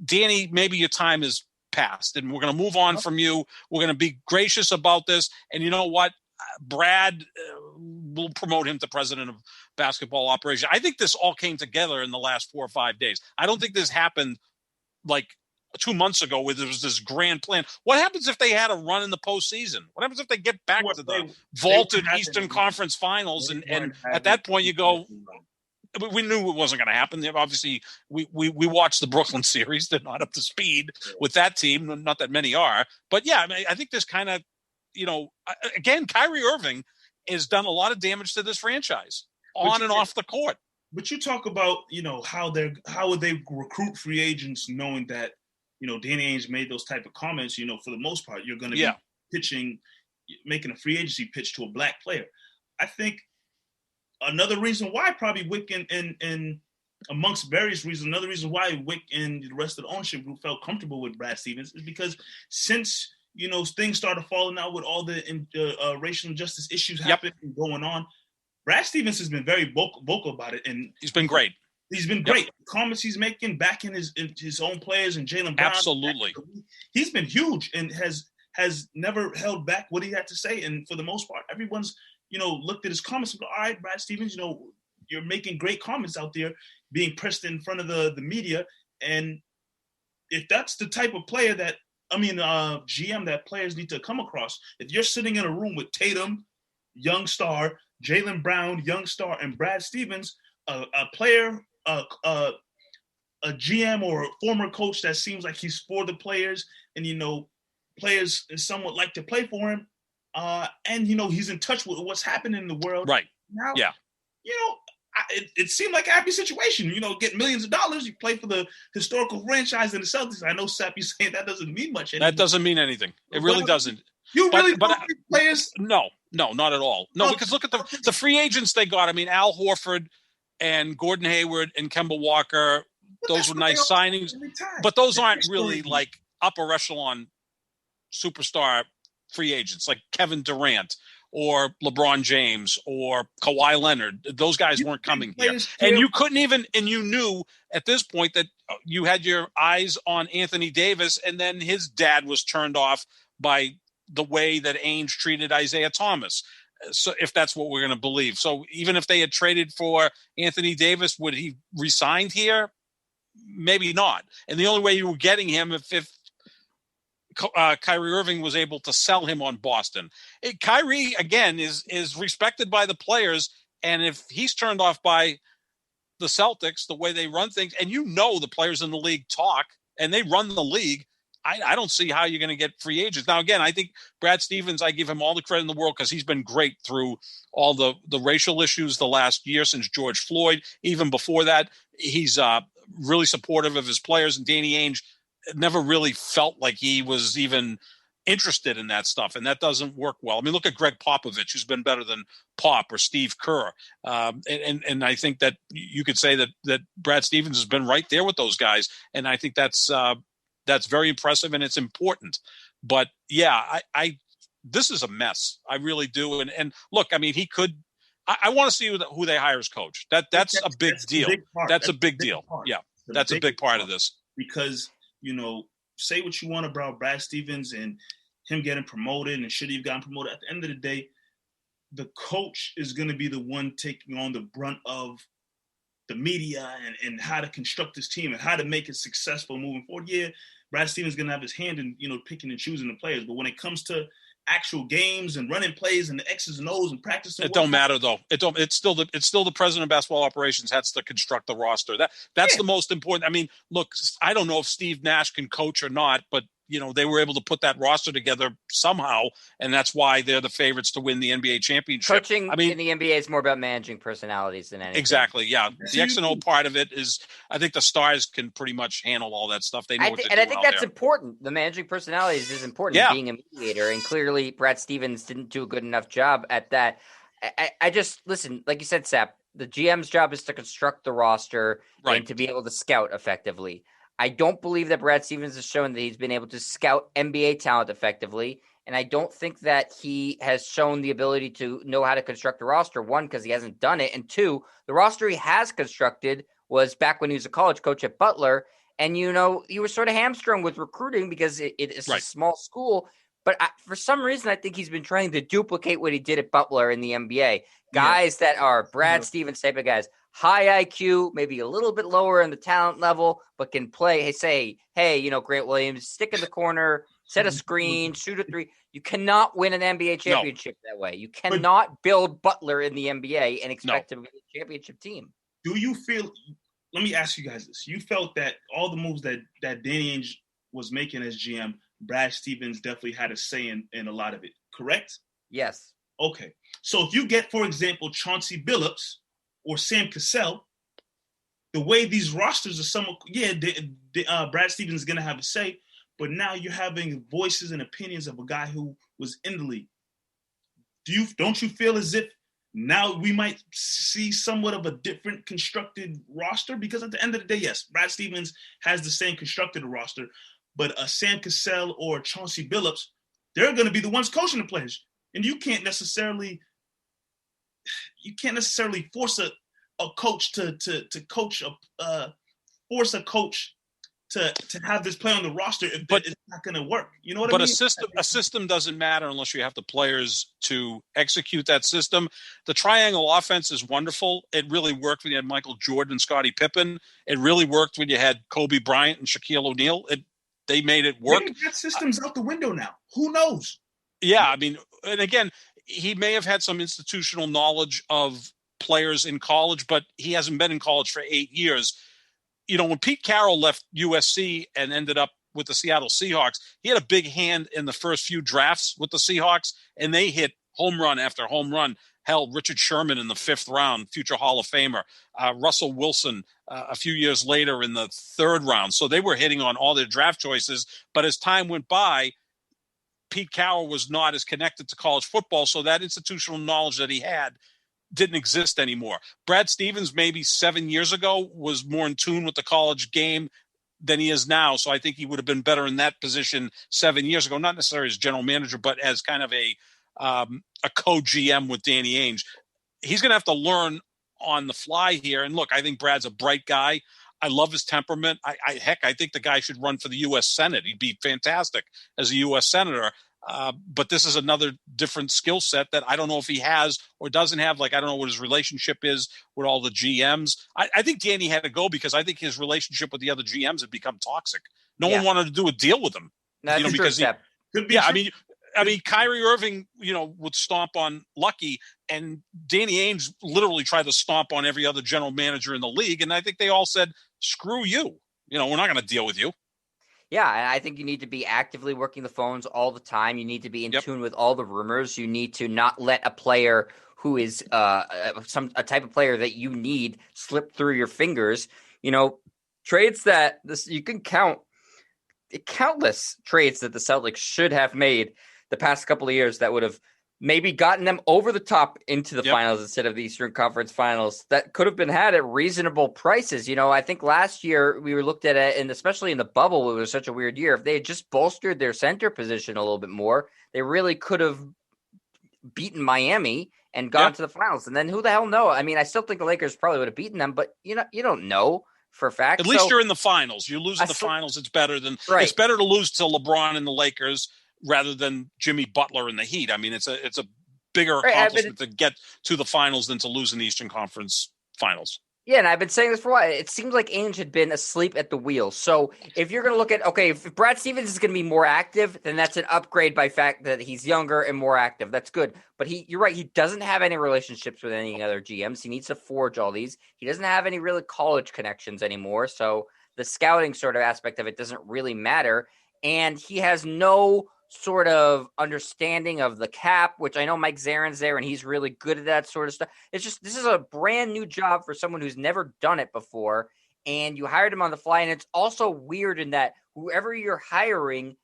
Danny, maybe your time is past, and we're going to move on from you. We're going to be gracious about this. And you know what? Brad will promote him to president of basketball operations. I think this all came together in the last 4 or 5 days. I don't think this happened like 2 months ago where there was this grand plan. What happens if they had a run in the postseason? What happens if they get back to the vaulted Eastern Conference Finals? And at that point you go, we knew it wasn't going to happen. Obviously, we watched the Brooklyn series. They're not up to speed with that team. Not that many are. But, yeah, I think this kind of, again, Kyrie Irving has done a lot of damage to this franchise on and off the court. But you talk about, how would they recruit free agents knowing that, Danny Ainge made those type of comments, for the most part, you're going to be making a free agency pitch to a black player. I think another reason why probably Wick and amongst various reasons, another reason why Wick and the rest of the ownership group felt comfortable with Brad Stevens is because since things started falling out with all the racial injustice issues happening and going on, Brad Stevens has been very vocal about it, and he's been great. He's been great. The comments he's making, backing his own players and Jaylen Brown. Absolutely, he's been huge and has never held back what he had to say. And for the most part, everyone's looked at his comments and go, all right, Brad Stevens, you're making great comments out there, being pressed in front of the media, and if that's the type of player that GM that players need to come across. If you're sitting in a room with Tatum, young star, Jaylen Brown, young star, and Brad Stevens, a player, a GM or a former coach that seems like he's for the players, and players somewhat like to play for him, and he's in touch with what's happening in the world right now. Yeah, it seemed like a happy situation. Get millions of dollars. You play for the historical franchise in the Celtics. I know Sap, you saying that doesn't mean much anymore. That doesn't mean anything. It really doesn't. But players? No, not at all. No, because look at the free agents they got. Al Horford and Gordon Hayward and Kemba Walker. Those were nice signings, but those aren't really like upper echelon superstar free agents like Kevin Durant or LeBron James or Kawhi Leonard. Those guys weren't coming here. And you couldn't even, and you knew at this point that you had your eyes on Anthony Davis, and then his dad was turned off by the way that Ainge treated Isaiah Thomas. So if that's what we're going to believe. So even if they had traded for Anthony Davis, would he re-signed here? Maybe not. And the only way you were getting him if Kyrie Irving was able to sell him on Boston. Kyrie, again, is respected by the players, and if he's turned off by the Celtics, the way they run things, and the players in the league talk, and they run the league, I don't see how you're going to get free agents. Now, again, I think Brad Stevens, I give him all the credit in the world because he's been great through all the racial issues the last year since George Floyd. Even before that, he's really supportive of his players, and Danny Ainge never really felt like he was even interested in that stuff, and that doesn't work well. Look at Greg Popovich, who's been better than Pop or Steve Kerr, and I think that you could say that Brad Stevens has been right there with those guys, and I think that's very impressive and it's important. But yeah, I this is a mess. I really do. And look, he could. I want to see who they hire as coach. That's a big deal. That's a big deal. Yeah, that's a big part of this because say what you want about Brad Stevens and him getting promoted and should he have gotten promoted. At the end of the day, the coach is going to be the one taking on the brunt of the media and how to construct his team and how to make it successful moving forward. Yeah, Brad Stevens is going to have his hand in, picking and choosing the players. But when it comes to actual games and running plays and the X's and O's and practicing, it don't matter though. It's still the president of basketball operations has to construct the roster. That's the most important. I mean, look, I don't know if Steve Nash can coach or not, but they were able to put that roster together somehow, and that's why they're the favorites to win the NBA championship. Coaching in the NBA is more about managing personalities than anything. Exactly, yeah. The X and O part of it is, I think the stars can pretty much handle all that stuff. They know what to do. And I think that's important. The managing personalities is important. Yeah. Being a mediator, and clearly Brad Stevens didn't do a good enough job at that. I just listen, like you said, Sap. The GM's job is to construct the roster and to be able to scout effectively. I don't believe that Brad Stevens has shown that he's been able to scout NBA talent effectively. And I don't think that he has shown the ability to know how to construct a roster. One, because he hasn't done it. And two, the roster he has constructed was back when he was a college coach at Butler. And, you were sort of hamstrung with recruiting because it is a small school. But for some reason, I think he's been trying to duplicate what he did at Butler in the NBA. Guys that are Brad Stevens type of guys. High IQ, maybe a little bit lower in the talent level, but can play. Hey, Grant Williams, stick in the corner, set a screen, shoot a three. You cannot win an NBA championship that way. You cannot build Butler in the NBA and expect to be a championship team. Do you feel? Let me ask you guys this: you felt that all the moves that Danny Ainge was making as GM, Brad Stevens definitely had a say in a lot of it, correct? Yes. Okay. So if you get, for example, Chauncey Billups or Sam Cassell, the way these rosters are somewhat, Brad Stevens is going to have a say, but now you're having voices and opinions of a guy who was in the league. Don't you feel as if now we might see somewhat of a different constructed roster? Because at the end of the day, yes, Brad Stevens has the same constructed roster, but a Sam Cassell or Chauncey Billups, they're going to be the ones coaching the players. And you can't necessarily force a coach to coach force a coach to have this play on the roster if it's not going to work. You know what I mean? But a system doesn't matter unless you have the players to execute that system. The triangle offense is wonderful. It really worked when you had Michael Jordan and Scottie Pippen. It really worked when you had Kobe Bryant and Shaquille O'Neal. They made it work. Maybe that system's out the window now. Who knows? Yeah, I mean, and again, he may have had some institutional knowledge of players in college, but he hasn't been in college for 8 years. When Pete Carroll left USC and ended up with the Seattle Seahawks, he had a big hand in the first few drafts with the Seahawks, and they hit home run after home run. Hell, Richard Sherman in the 5th round, future Hall of Famer. Russell Wilson a few years later in the 3rd round. So they were hitting on all their draft choices. But as time went by, Pete Carroll was not as connected to college football, so that institutional knowledge that he had didn't exist anymore. Brad Stevens, maybe 7 years ago, was more in tune with the college game than he is now, so I think he would have been better in that position 7 years ago, not necessarily as general manager, but as kind of a co-GM with Danny Ainge. He's going to have to learn on the fly here, and look, I think Brad's a bright guy. I love his temperament. I think the guy should run for the U.S. Senate. He'd be fantastic as a U.S. senator. But this is another different skill set that I don't know if he has or doesn't have. Like, I don't know what his relationship is with all the GMs. I think Danny had to go because I think his relationship with the other GMs had become toxic. No one wanted to do a deal with him. That's because true. I mean, Kyrie Irving, would stomp on Lucky, and Danny Ainge literally tried to stomp on every other general manager in the league. And I think they all said, screw you. We're not going to deal with you. Yeah, and I think you need to be actively working the phones all the time. You need to be in tune with all the rumors. You need to not let a player who is a type of player that you need slip through your fingers. Trades that you can count countless trades that the Celtics should have made the past couple of years that would have maybe gotten them over the top into the finals instead of the Eastern Conference Finals that could have been had at reasonable prices. I think last year we were looked at it, and especially in the bubble, it was such a weird year. If they had just bolstered their center position a little bit more, they really could have beaten Miami and gone to the finals. And then who the hell knows? I mean, I still think the Lakers probably would have beaten them, but you don't know. for a fact. At least you're in the finals. You lose in the finals. It's better it's better to lose to LeBron and the Lakers rather than Jimmy Butler and the Heat. I mean, it's a bigger accomplishment to get to the finals than to lose in the Eastern Conference Finals. Yeah, and I've been saying this for a while. It seems like Ainge had been asleep at the wheel. So if you're going to look at, if Brad Stevens is going to be more active, then that's an upgrade by fact that he's younger and more active. That's good. But you're right, he doesn't have any relationships with any other GMs. He needs to forge all these. He doesn't have any really college connections anymore. So the scouting sort of aspect of it doesn't really matter. And he has no sort of understanding of the cap, which I know Mike Zarin's there and he's really good at that sort of stuff. It's just, this is a brand new job for someone who's never done it before. And you hired him on the fly. And it's also weird in that whoever you're hiring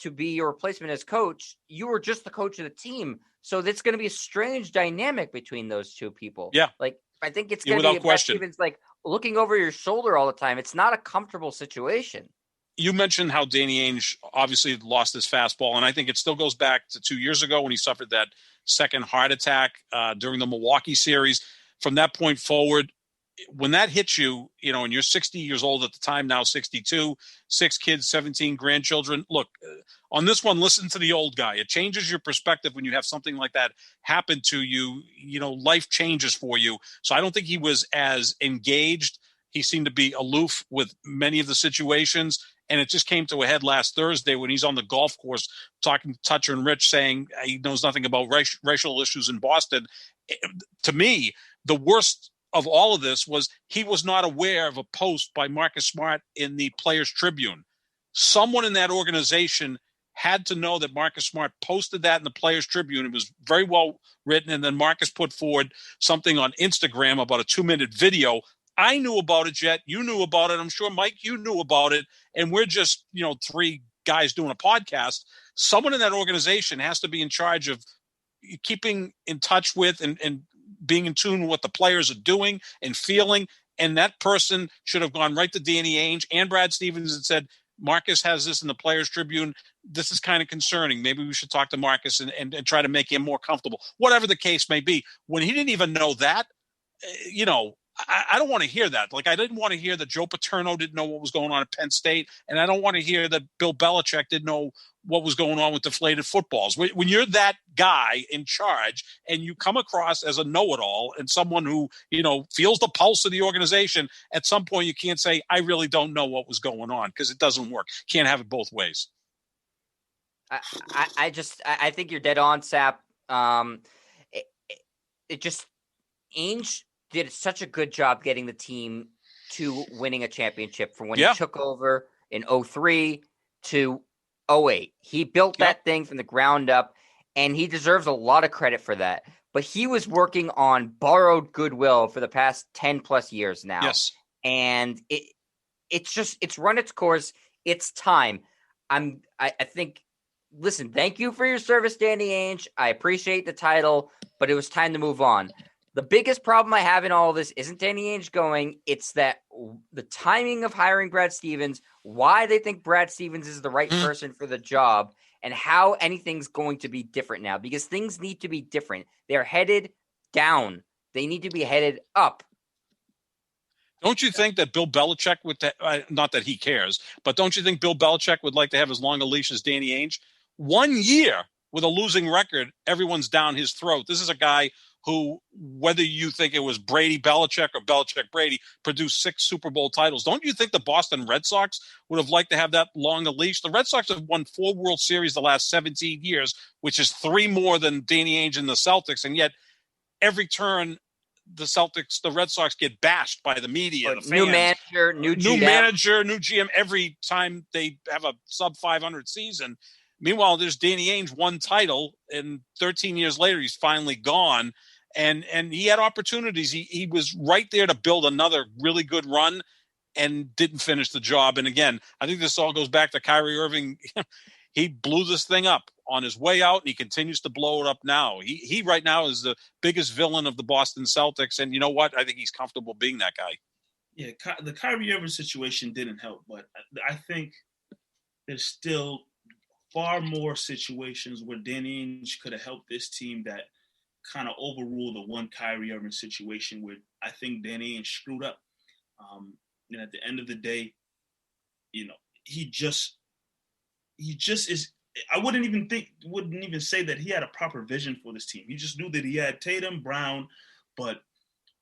to be your replacement as coach, you were just the coach of the team. So that's going to be a strange dynamic between those two people. Yeah. Like, I think it's going to be Brad Stevens, like looking over your shoulder all the time. It's not a comfortable situation. You mentioned how Danny Ainge obviously lost his fastball, and I think it still goes back to 2 years ago when he suffered that second heart attack during the Milwaukee series. From that point forward, when that hits you, and you're 60 years old at the time, now 62, 6 kids, 17 grandchildren. Look, on this one, listen to the old guy. It changes your perspective when you have something like that happen to you. Life changes for you. So I don't think he was as engaged. He seemed to be aloof with many of the situations. And it just came to a head last Thursday when he's on the golf course talking to Toucher and Rich, saying he knows nothing about racial issues in Boston. To me, the worst of all of this was he was not aware of a post by Marcus Smart in the Players Tribune. Someone in that organization had to know that Marcus Smart posted that in the Players Tribune. It was very well written. And then Marcus put forward something on Instagram about a 2-minute video. I knew about it, Jet. You knew about it. I'm sure, Mike, you knew about it. And we're just, 3 guys doing a podcast. Someone in that organization has to be in charge of keeping in touch with and being in tune with what the players are doing and feeling. And that person should have gone right to Danny Ainge and Brad Stevens and said, Marcus has this in the Players Tribune. This is kind of concerning. Maybe we should talk to Marcus and try to make him more comfortable, whatever the case may be. When he didn't even know that, I don't want to hear that. Like, I didn't want to hear that Joe Paterno didn't know what was going on at Penn State, and I don't want to hear that Bill Belichick didn't know what was going on with deflated footballs. When you're that guy in charge and you come across as a know-it-all and someone who, feels the pulse of the organization, at some point you can't say, I really don't know what was going on, because it doesn't work. Can't have it both ways. I think you're dead on, Sap. Ainge did such a good job getting the team to winning a championship from when he took over in 2003 to 2008. He built that thing from the ground up, and he deserves a lot of credit for that. But he was working on borrowed goodwill for the past 10 plus years now. Yes. And it's run its course. It's time. I think, listen, thank you for your service, Danny Ainge. I appreciate the title, but it was time to move on. The biggest problem I have in all of this isn't Danny Ainge going. It's that the timing of hiring Brad Stevens, why they think Brad Stevens is the right person for the job, and how anything's going to be different now. Because things need to be different. They're headed down. They need to be headed up. Don't you think that Bill Belichick would, not that he cares, but don't you think Bill Belichick would like to have as long a leash as Danny Ainge? 1 year with a losing record, everyone's down his throat. This is a guy who, whether you think it was Brady Belichick or Belichick Brady, produced 6 Super Bowl titles. Don't you think the Boston Red Sox would have liked to have that long a leash? The Red Sox have won 4 World Series the last 17 years, which is 3 more than Danny Ainge and the Celtics, and yet every turn the Red Sox get bashed by the media, the fans. New manager, new GM every time they have a sub 500 season. Meanwhile, there's Danny Ainge, 1 title, and 13 years later, he's finally gone. And he had opportunities. He was right there to build another really good run and didn't finish the job. And again, I think this all goes back to Kyrie Irving. He blew this thing up on his way out, and he continues to blow it up now. He right now is the biggest villain of the Boston Celtics. And you know what? I think he's comfortable being that guy. Yeah, the Kyrie Irving situation didn't help, but I think there's still far more situations where Danny Ainge could have helped this team that kind of overrule the one Kyrie Irving situation where I think Danny Ainge screwed up. And at the end of the day, he just is. I wouldn't even say that he had a proper vision for this team. He just knew that he had Tatum, Brown, but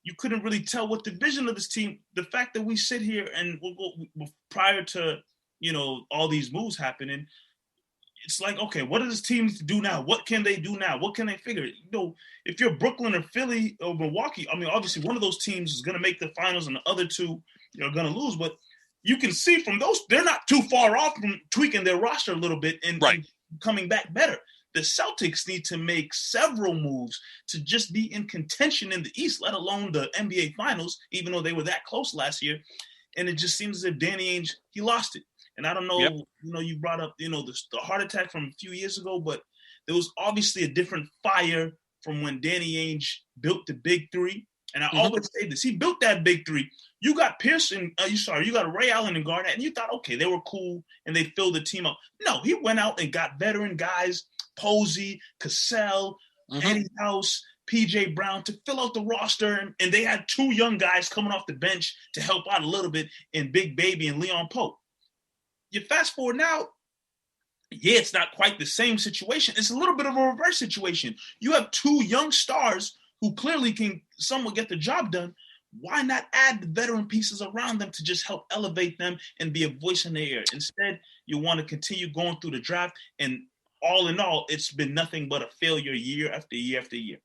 you couldn't really tell what the vision of this team. The fact that we sit here and we'll go prior to all these moves happening, it's like, okay, what does this team do now? What can they do now? What can they figure? If you're Brooklyn or Philly or Milwaukee, I mean, obviously one of those teams is going to make the finals and the other two are going to lose. But you can see from those, they're not too far off from tweaking their roster a little bit and coming back better. The Celtics need to make several moves to just be in contention in the East, let alone the NBA Finals, even though they were that close last year. And it just seems as if Danny Ainge, he lost it. And I don't know, you brought up, the heart attack from a few years ago, but there was obviously a different fire from when Danny Ainge built the big three. And I always say this, he built that big three. You got you got Ray Allen and Garnett, and you thought, okay, they were cool and they filled the team up. No, he went out and got veteran guys, Posey, Cassell, Eddie House, PJ Brown, to fill out the roster. And they had two young guys coming off the bench to help out a little bit in Big Baby and Leon Pope. You fast forward now, it's not quite the same situation. It's a little bit of a reverse situation. You have two young stars who clearly can somewhat get the job done. Why not add the veteran pieces around them to just help elevate them and be a voice in the air? Instead, you want to continue going through the draft, and all in all, it's been nothing but a failure year after year after year.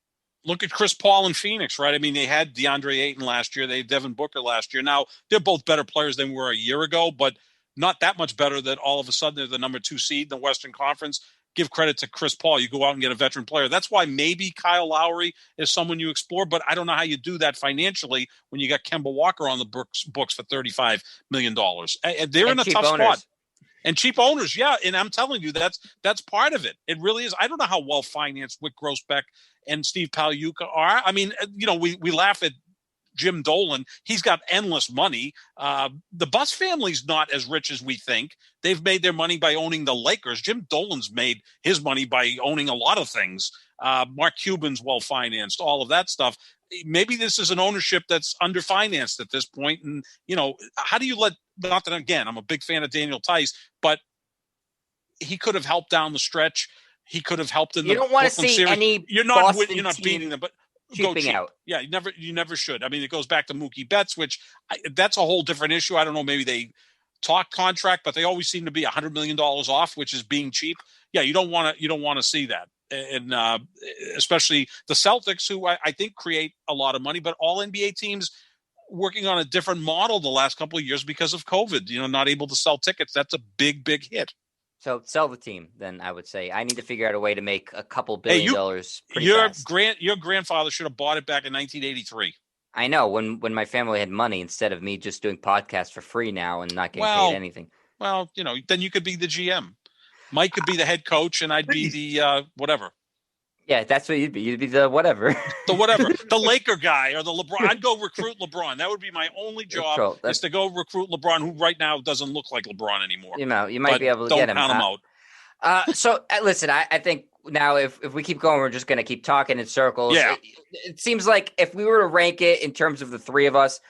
Look at Chris Paul in Phoenix, right? I mean, they had DeAndre Ayton last year. They had Devin Booker last year. Now, they're both better players than we were a year ago, but not that much better that all of a sudden they're the number 2 seed in the Western Conference. Give credit to Chris Paul. You go out and get a veteran player. That's why maybe Kyle Lowry is someone you explore, but I don't know how you do that financially when you got Kemba Walker on the books for $35 million. They're in a tough spot. And cheap owners, yeah. And I'm telling you, that's part of it. It really is. I don't know how well financed Wick Grossbeck and Steve Pagliuca are. I mean, we laugh at Jim Dolan. He's got endless money. The Buss family's not as rich as we think. They've made their money by owning the Lakers. Jim Dolan's made his money by owning a lot of things. Mark Cuban's well-financed, all of that stuff. Maybe this is an ownership that's underfinanced at this point. And, how do you not that, again, I'm a big fan of Daniel Tice, but he could have helped down the stretch. He could have helped in the Brooklyn series. You don't want to see any You're not beating them, but go cheap. Out. Yeah, you never should. I mean, it goes back to Mookie Betts, which that's a whole different issue. I don't know. Maybe they talk contract, but they always seem to be $100 million off, which is being cheap. Yeah, you don't want to see that, and especially the Celtics, who I think create a lot of money, but all NBA teams working on a different model the last couple of years because of COVID. Not able to sell tickets. That's a big hit. So sell the team, then I would say. I need to figure out a way to make a couple $1 billion pretty fast. Your grandfather should have bought it back in 1983. I know, when my family had money instead of me just doing podcasts for free now and not getting paid anything. Well, then you could be the GM. Mike could be the head coach, and I'd be the whatever. Yeah, that's what you'd be. You'd be the whatever. The whatever. The Laker guy or the LeBron. I'd go recruit LeBron. That would be my only job is to go recruit LeBron, who right now doesn't look like LeBron anymore. You might be able to get him. Don't count him out. So listen, I think now if we keep going, we're just going to keep talking in circles. Yeah. It seems like if we were to rank it in terms of the three of us,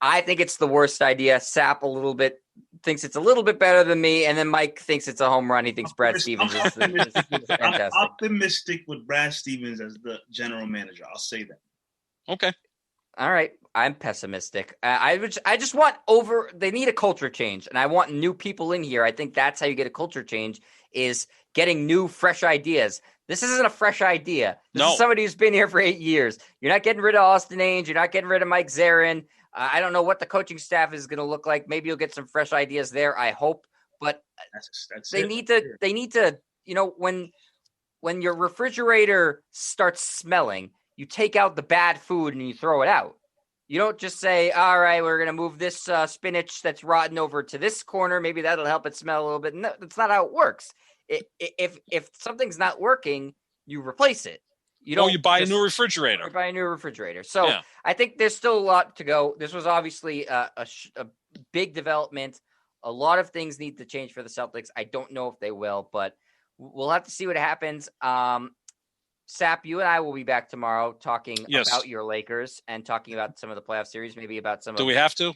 I think it's the worst idea. Sap a little bit thinks it's a little bit better than me, and then Mike thinks it's a home run. He thinks Brad Stevens is fantastic. I'm optimistic with Brad Stevens as the general manager. I'll say that. Okay. All right. I'm pessimistic. I just want they need a culture change, and I want new people in here. I think that's how you get a culture change, is getting new, fresh ideas. This isn't a fresh idea. This is somebody who's been here for 8 years. You're not getting rid of Austin Ainge. You're not getting rid of Mike Zarin. I don't know what the coaching staff is going to look like. Maybe you'll get some fresh ideas there, I hope. But they need to, when your refrigerator starts smelling, you take out the bad food and you throw it out. You don't just say, all right, we're going to move this spinach that's rotten over to this corner. Maybe that'll help it smell a little bit. No, that's not how it works. If something's not working, you replace it. You buy a new refrigerator. Or buy a new refrigerator. So yeah. I think there's still a lot to go. This was obviously a big development. A lot of things need to change for the Celtics. I don't know if they will, but we'll have to see what happens. Sap, you and I will be back tomorrow talking about your Lakers and talking about some of the playoff series, maybe about some Do we have to?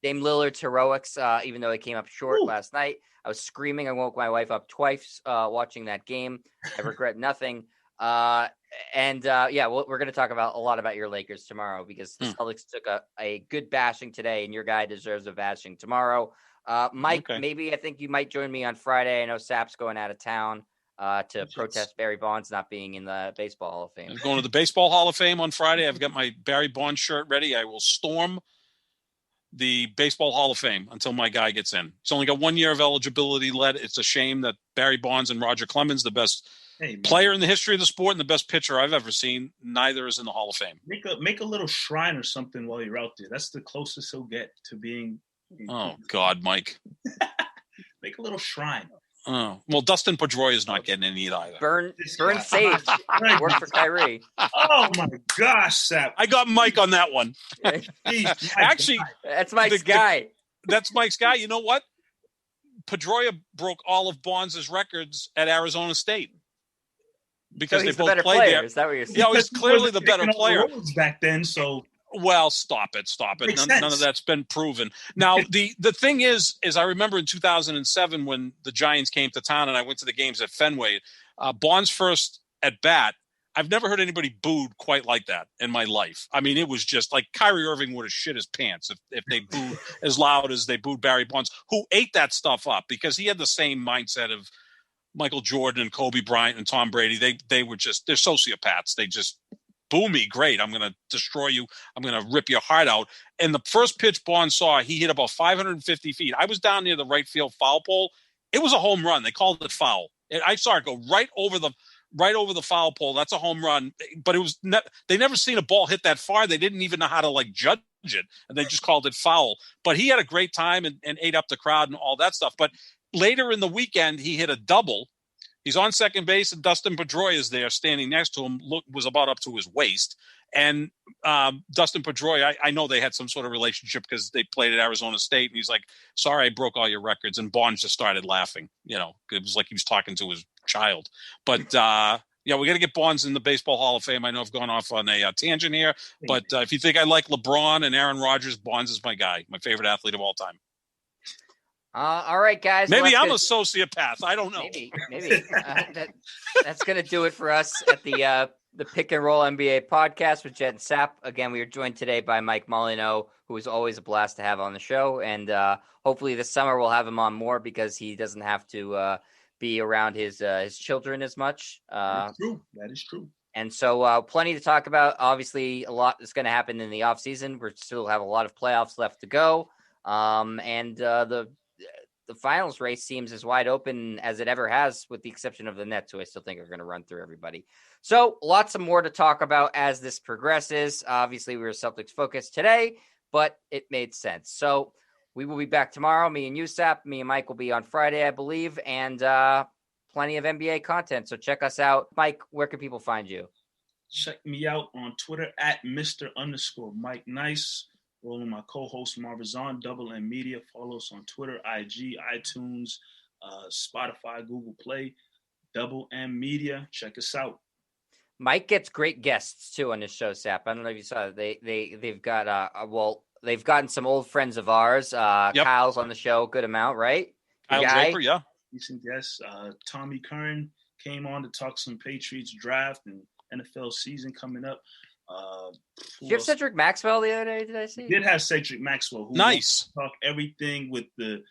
Dame Lillard's heroics, even though it came up short last night. I was screaming. I woke my wife up twice watching that game. I regret nothing. We're going to talk about a lot about your Lakers tomorrow because the Celtics took a good bashing today, and your guy deserves a bashing tomorrow. Mike, maybe I think you might join me on Friday. I know Sap's going out of town to protest Barry Bonds not being in the Baseball Hall of Fame. I'm going to the Baseball Hall of Fame on Friday. I've got my Barry Bonds shirt ready. I will storm the Baseball Hall of Fame until my guy gets in. He's only got 1 year of eligibility left. It's a shame that Barry Bonds and Roger Clemens, the best player in the history of the sport and the best pitcher I've ever seen, neither is in the Hall of Fame. Make a little shrine or something while you're out there. That's the closest he'll get to being. Oh God, Mike. Make a little shrine. Oh well, Dustin Pedroia is not getting in either. Burn sage. Work for Kyrie. Oh my gosh, Sap! I got Mike on that one. Actually, that's Mike's guy. That's Mike's guy. You know what? Pedroia broke all of Bonds' records at Arizona State because so they both better played player. there. Is that what you're saying? Yeah, he's clearly the better player back then. So. Well, stop it. None of that's been proven. Now, the thing is I remember in 2007 when the Giants came to town and I went to the games at Fenway, Bonds' first at bat, I've never heard anybody booed quite like that in my life. I mean, it was just like Kyrie Irving would have shit his pants if they booed as loud as they booed Barry Bonds, who ate that stuff up because he had the same mindset of Michael Jordan and Kobe Bryant and Tom Brady. They're sociopaths. They just boo me, great. I'm going to destroy you. I'm going to rip your heart out. And the first pitch Bonds saw, he hit about 550 feet. I was down near the right field foul pole. It was a home run. They called it foul. I saw it go right over the foul pole. That's a home run. But it was they never seen a ball hit that far. They didn't even know how to judge it, and they just called it foul. But he had a great time and ate up the crowd and all that stuff. But later in the weekend, he hit a double. He's on second base, and Dustin Pedroia is there standing next to him, was about up to his waist. And Dustin Pedroia, I know they had some sort of relationship because they played at Arizona State. And he's like, sorry, I broke all your records. And Bonds just started laughing. You know, it was like he was talking to his child. But, we got to get Bonds in the Baseball Hall of Fame. I know I've gone off on a tangent here. But if you think I like LeBron and Aaron Rodgers, Bonds is my guy, my favorite athlete of all time. All right, guys. Maybe I'm a sociopath. I don't know. Maybe. That's going to do it for us at the Pick and Roll NBA podcast with Jet and Sap. Again, we are joined today by Mike Molyneaux, who is always a blast to have on the show. And hopefully this summer we'll have him on more because he doesn't have to be around his children as much. That is true. And so plenty to talk about. Obviously, a lot is going to happen in the offseason. We still have a lot of playoffs left to go. The finals race seems as wide open as it ever has, with the exception of the Nets, who I still think are going to run through everybody. So lots of more to talk about as this progresses. Obviously, we were Celtics focused today, but it made sense. So we will be back tomorrow. Me and you, Sap. Me and Mike will be on Friday, I believe, and plenty of NBA content. So check us out. Mike, where can people find you? Check me out on Twitter at Mr_Mike Nice. Rolling my co-host Marvazon, Double M Media. Follow us on Twitter, IG, iTunes, Spotify, Google Play, Double M Media. Check us out. Mike gets great guests too on this show, Sap. I don't know if you saw it. They've got they've gotten some old friends of ours. Yep. Kyle's on the show, good amount, right? Kyle Draper, yeah. Decent guest. Tommy Kern came on to talk some Patriots draft and NFL season coming up. Did you have Cedric Maxwell the other day? Did I see? Did have Cedric Maxwell. Who nice. Talk everything with the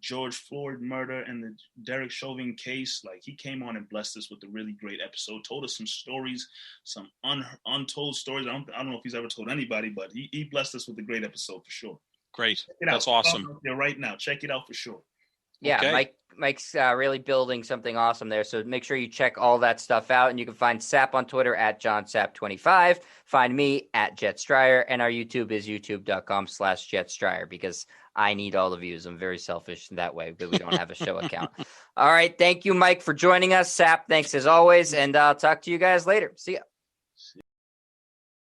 George Floyd murder and the Derek Chauvin case. Like, he came on and blessed us with a really great episode. Told us some stories, some untold stories. I don't know if he's ever told anybody, but he blessed us with a great episode for sure. Great. That's awesome. Right now, check it out for sure. Yeah, okay. Mike's really building something awesome there. So make sure you check all that stuff out. And you can find Sap on Twitter at JohnSap25. Find me at Jet Stryer. And our YouTube is youtube.com/Jet Stryer because I need all the views. I'm very selfish that way, but we don't have a show account. All right. Thank you, Mike, for joining us. Sap, thanks as always. And I'll talk to you guys later. See ya.